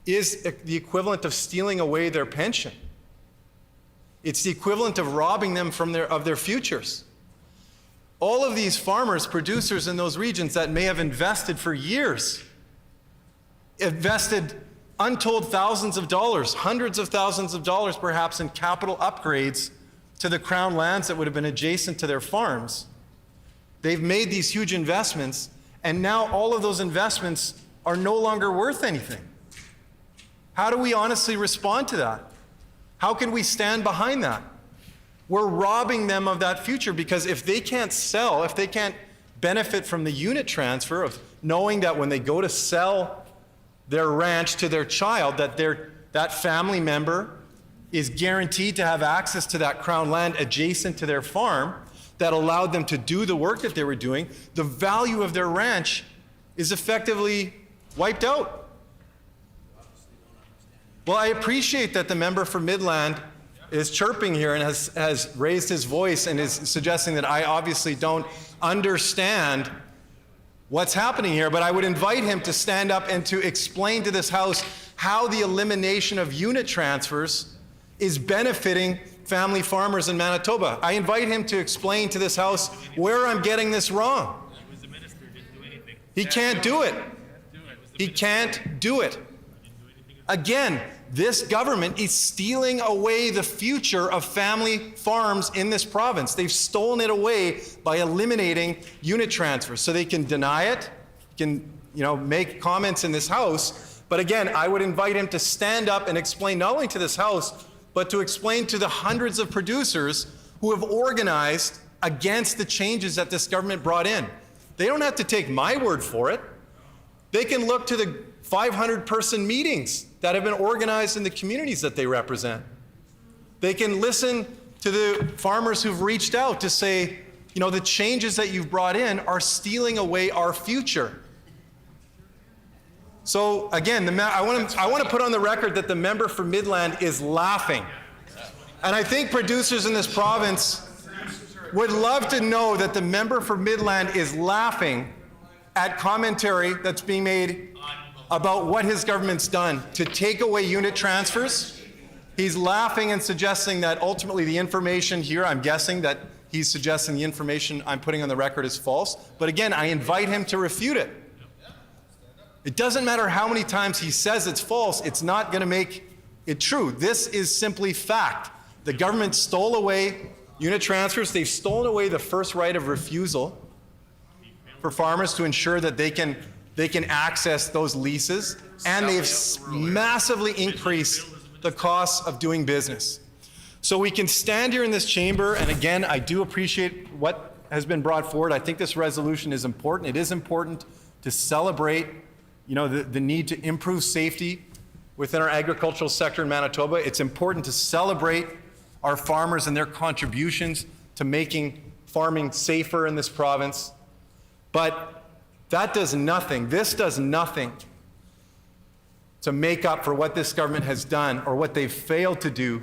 is the equivalent of stealing away their pension. It's the equivalent of robbing them of their futures. All of these farmers, producers in those regions that may have invested for years, invested untold thousands of dollars, hundreds of thousands of dollars perhaps, in capital upgrades to the Crown lands that would have been adjacent to their farms. They've made these huge investments, and now all of those investments are no longer worth anything. How do we honestly respond to that? How can we stand behind that? We're robbing them of that future, because if they can't sell, if they can't benefit from the unit transfer of knowing that when they go to sell their ranch to their child, that family member is guaranteed to have access to that crown land adjacent to their farm that allowed them to do the work that they were doing, the value of their ranch is effectively wiped out. Well, I appreciate that the member for Midland is chirping here and has raised his voice and is suggesting that I obviously don't understand what's happening here, but I would invite him to stand up and to explain to this House how the elimination of unit transfers is benefiting family farmers in Manitoba. I invite him to explain to this House where I'm getting this wrong. He can't do it. He can't do it. Again, this government is stealing away the future of family farms in this province. They've stolen it away by eliminating unit transfers. So they can deny it, can make comments in this House, but again, I would invite him to stand up and explain not only to this House, but to explain to the hundreds of producers who have organized against the changes that this government brought in. They don't have to take my word for it. They can look to the 500-person meetings that have been organized in the communities that they represent. They can listen to the farmers who've reached out to say, the changes that you've brought in are stealing away our future. So again, I want to put on the record that the member for Midland is laughing. And I think producers in this province would love to know that the member for Midland is laughing at commentary that's being made about what his government's done to take away unit transfers. He's laughing and suggesting that ultimately the information here, I'm guessing that he's suggesting the information I'm putting on the record is false. But again, I invite him to refute it. It doesn't matter how many times he says it's false, it's not going to make it true. This is simply fact. The government stole away unit transfers. They've stolen away the first right of refusal for farmers to ensure that they can access those leases, and they've massively increased the costs of doing business. So we can stand here in this chamber, and again, I do appreciate what has been brought forward. I think this resolution is important. It is important to celebrate the need to improve safety within our agricultural sector in Manitoba. It's important to celebrate our farmers and their contributions to making farming safer in this province. But that does nothing, this does nothing to make up for what this government has done or what they've failed to do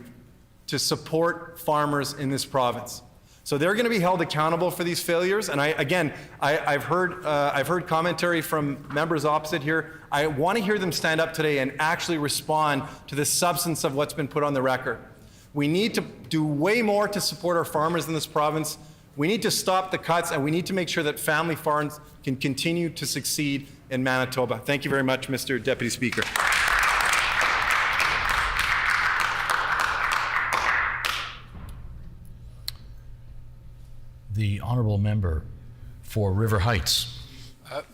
to support farmers in this province. So they're going to be held accountable for these failures. And I've heard commentary from members opposite here. I want to hear them stand up today and actually respond to the substance of what's been put on the record. We need to do way more to support our farmers in this province. We need to stop the cuts, and we need to make sure that family farms can continue to succeed in Manitoba. Thank you very much, Mr. Deputy Speaker. The honourable member for River Heights.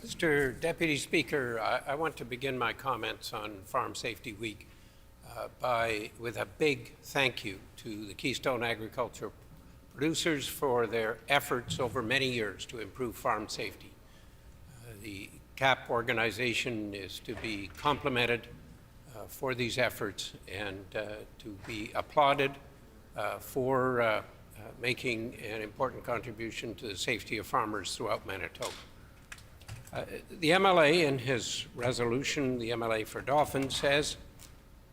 Mr. Deputy Speaker, I want to begin my comments on Farm Safety Week with a big thank you to the Keystone Agriculture producers for their efforts over many years to improve farm safety. The CAP organization is to be complimented for these efforts and to be applauded for making an important contribution to the safety of farmers throughout Manitoba. The MLA, in his resolution, the MLA for Dauphin, says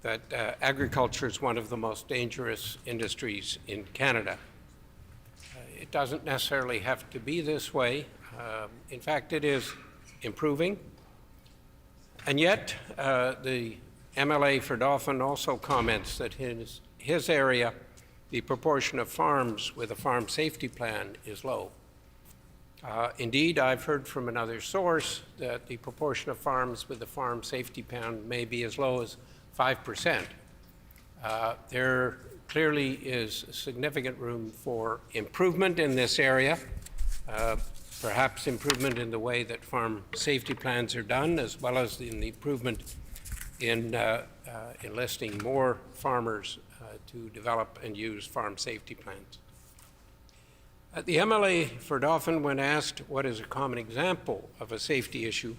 that agriculture is one of the most dangerous industries in Canada. It doesn't necessarily have to be this way. In fact, it is improving. And yet, the MLA for Dauphin also comments that in his area, the proportion of farms with a farm safety plan is low. Indeed, I've heard from another source that the proportion of farms with a farm safety plan may be as low as 5%. There clearly is significant room for improvement in this area, perhaps improvement in the way that farm safety plans are done, as well as in the improvement in enlisting more farmers to develop and use farm safety plans. The MLA for Dauphin, when asked what is a common example of a safety issue,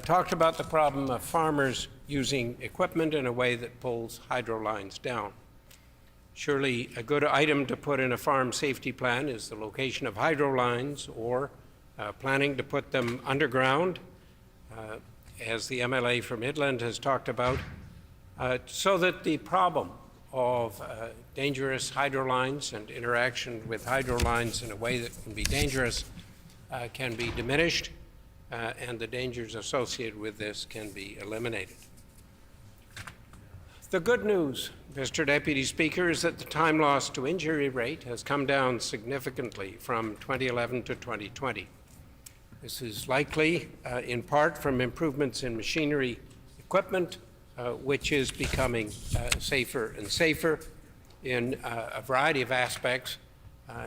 talked about the problem of farmers using equipment in a way that pulls hydro lines down. Surely a good item to put in a farm safety plan is the location of hydro lines or planning to put them underground, as the MLA from Midland has talked about, so that the problem of dangerous hydro lines and interaction with hydro lines in a way that can be dangerous can be diminished, and the dangers associated with this can be eliminated. The good news, Mr. Deputy Speaker, is that the time loss to injury rate has come down significantly from 2011 to 2020. This is likely in part from improvements in machinery equipment, which is becoming safer and safer in a variety of aspects,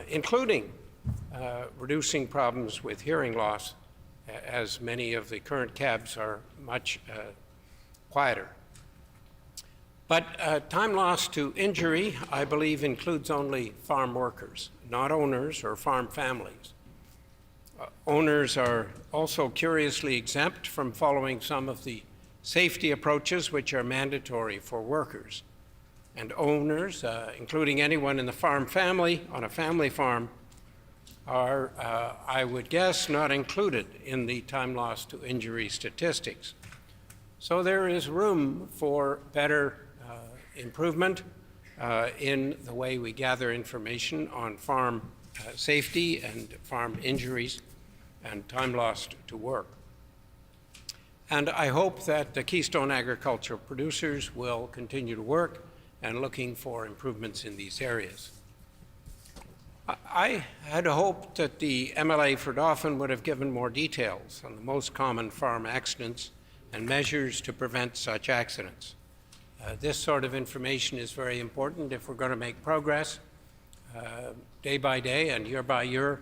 including reducing problems with hearing loss, as many of the current cabs are much quieter. But time lost to injury, I believe, includes only farm workers, not owners or farm families. Owners are also curiously exempt from following some of the safety approaches which are mandatory for workers. And owners, including anyone in the farm family, on a family farm, are, I would guess, not included in the time lost to injury statistics. So there is room for better improvement in the way we gather information on farm safety and farm injuries and time lost to work. And I hope that the Keystone agricultural producers will continue to work and looking for improvements in these areas. I had hoped that the MLA for Dauphin would have given more details on the most common farm accidents and measures to prevent such accidents. This sort of information is very important if we're going to make progress day by day and year by year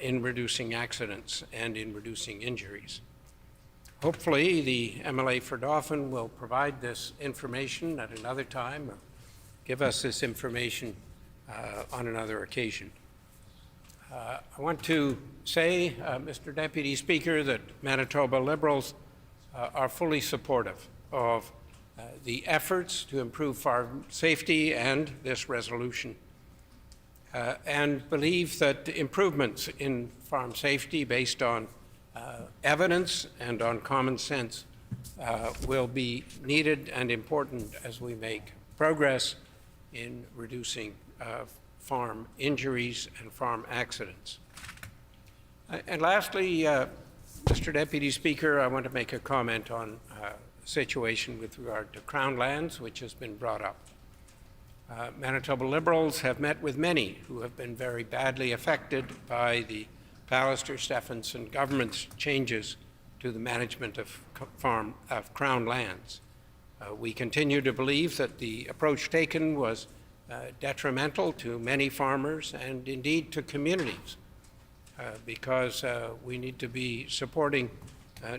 in reducing accidents and in reducing injuries. Hopefully, the MLA for Dauphin will provide this information at another time or give us this information on another occasion. I want to say, Mr. Deputy Speaker, that Manitoba Liberals are fully supportive of the efforts to improve farm safety and this resolution, and believe that improvements in farm safety based on evidence and on common sense will be needed and important as we make progress in reducing farm injuries and farm accidents. And lastly, Mr. Deputy Speaker, I want to make a comment on the situation with regard to Crown lands, which has been brought up. Manitoba Liberals have met with many who have been very badly affected by the Pallister-Stephenson government's changes to the management of Crown lands. We continue to believe that the approach taken was detrimental to many farmers and indeed to communities, because we need to be supporting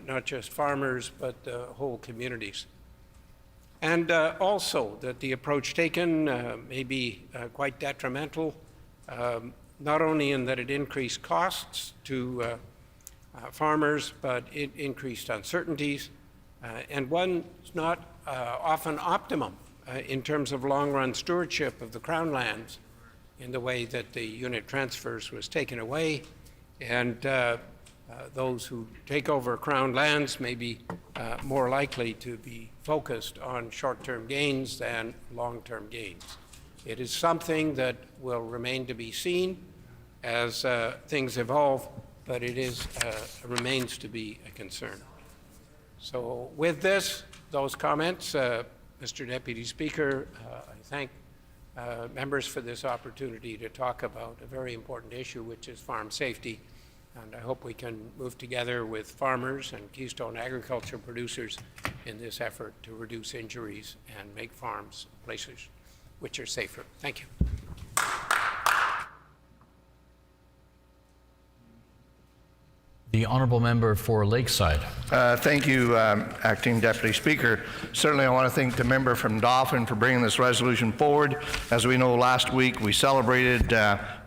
not just farmers but whole communities. And also that the approach taken may be quite detrimental, not only in that it increased costs to farmers, but it increased uncertainties, and one's not often optimum in terms of long-run stewardship of the Crown lands in the way that the unit transfers was taken away, and those who take over Crown lands may be more likely to be focused on short-term gains than long-term gains. It is something that will remain to be seen as things evolve, but it is remains to be a concern. So with those comments, Mr. Deputy Speaker, I thank members for this opportunity to talk about a very important issue, which is farm safety. And I hope we can move together with farmers and Keystone agriculture producers in this effort to reduce injuries and make farms places which are safer. Thank you. The honourable member for Lakeside. Thank you, Acting Deputy Speaker. Certainly I want to thank the member from Dauphin for bringing this resolution forward. As we know, last week we celebrated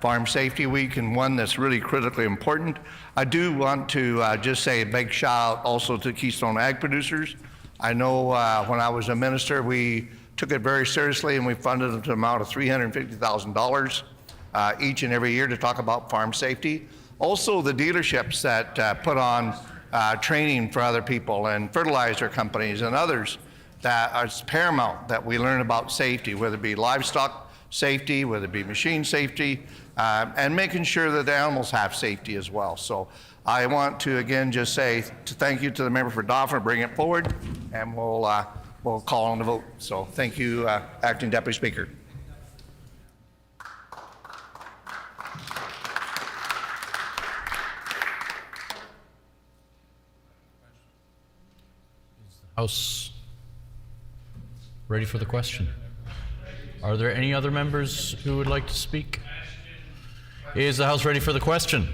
Farm Safety Week, and one that's really critically important. I do want to just say a big shout out also to Keystone Ag producers. I know when I was a minister, we took it very seriously, and we funded it to an amount of $350,000 each and every year to talk about farm safety. Also, the dealerships that put on training for other people, and fertilizer companies and others, that are paramount that we learn about safety, whether it be livestock safety, whether it be machine safety, and making sure that the animals have safety as well. So I want to again just say thank you to the member for Dauphin for bringing it forward, and we'll call on the vote. So thank you, Acting Deputy Speaker. House ready for the question? Are there any other members who would like to speak? Is the House ready for the question?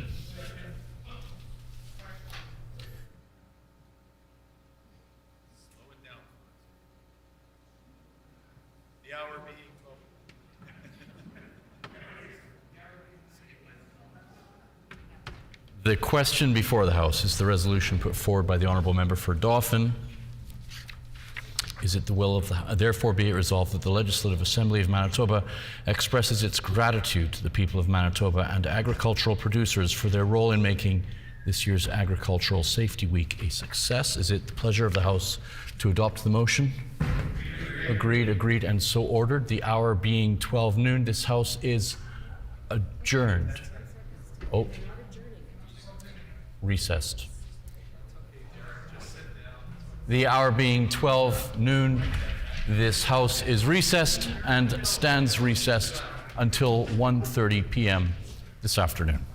The question before the House is the resolution put forward by the honourable member for Dauphin. Is it the will of the, therefore be it resolved that the Legislative Assembly of Manitoba expresses its gratitude to the people of Manitoba and agricultural producers for their role in making this year's Agricultural Safety Week a success. Is it the pleasure of the House to adopt the motion? Agreed, agreed, and so ordered. The hour being 12 noon, this House is adjourned. Oh, recessed. The hour being 12 noon, this House is recessed and stands recessed until 1:30 p.m. this afternoon.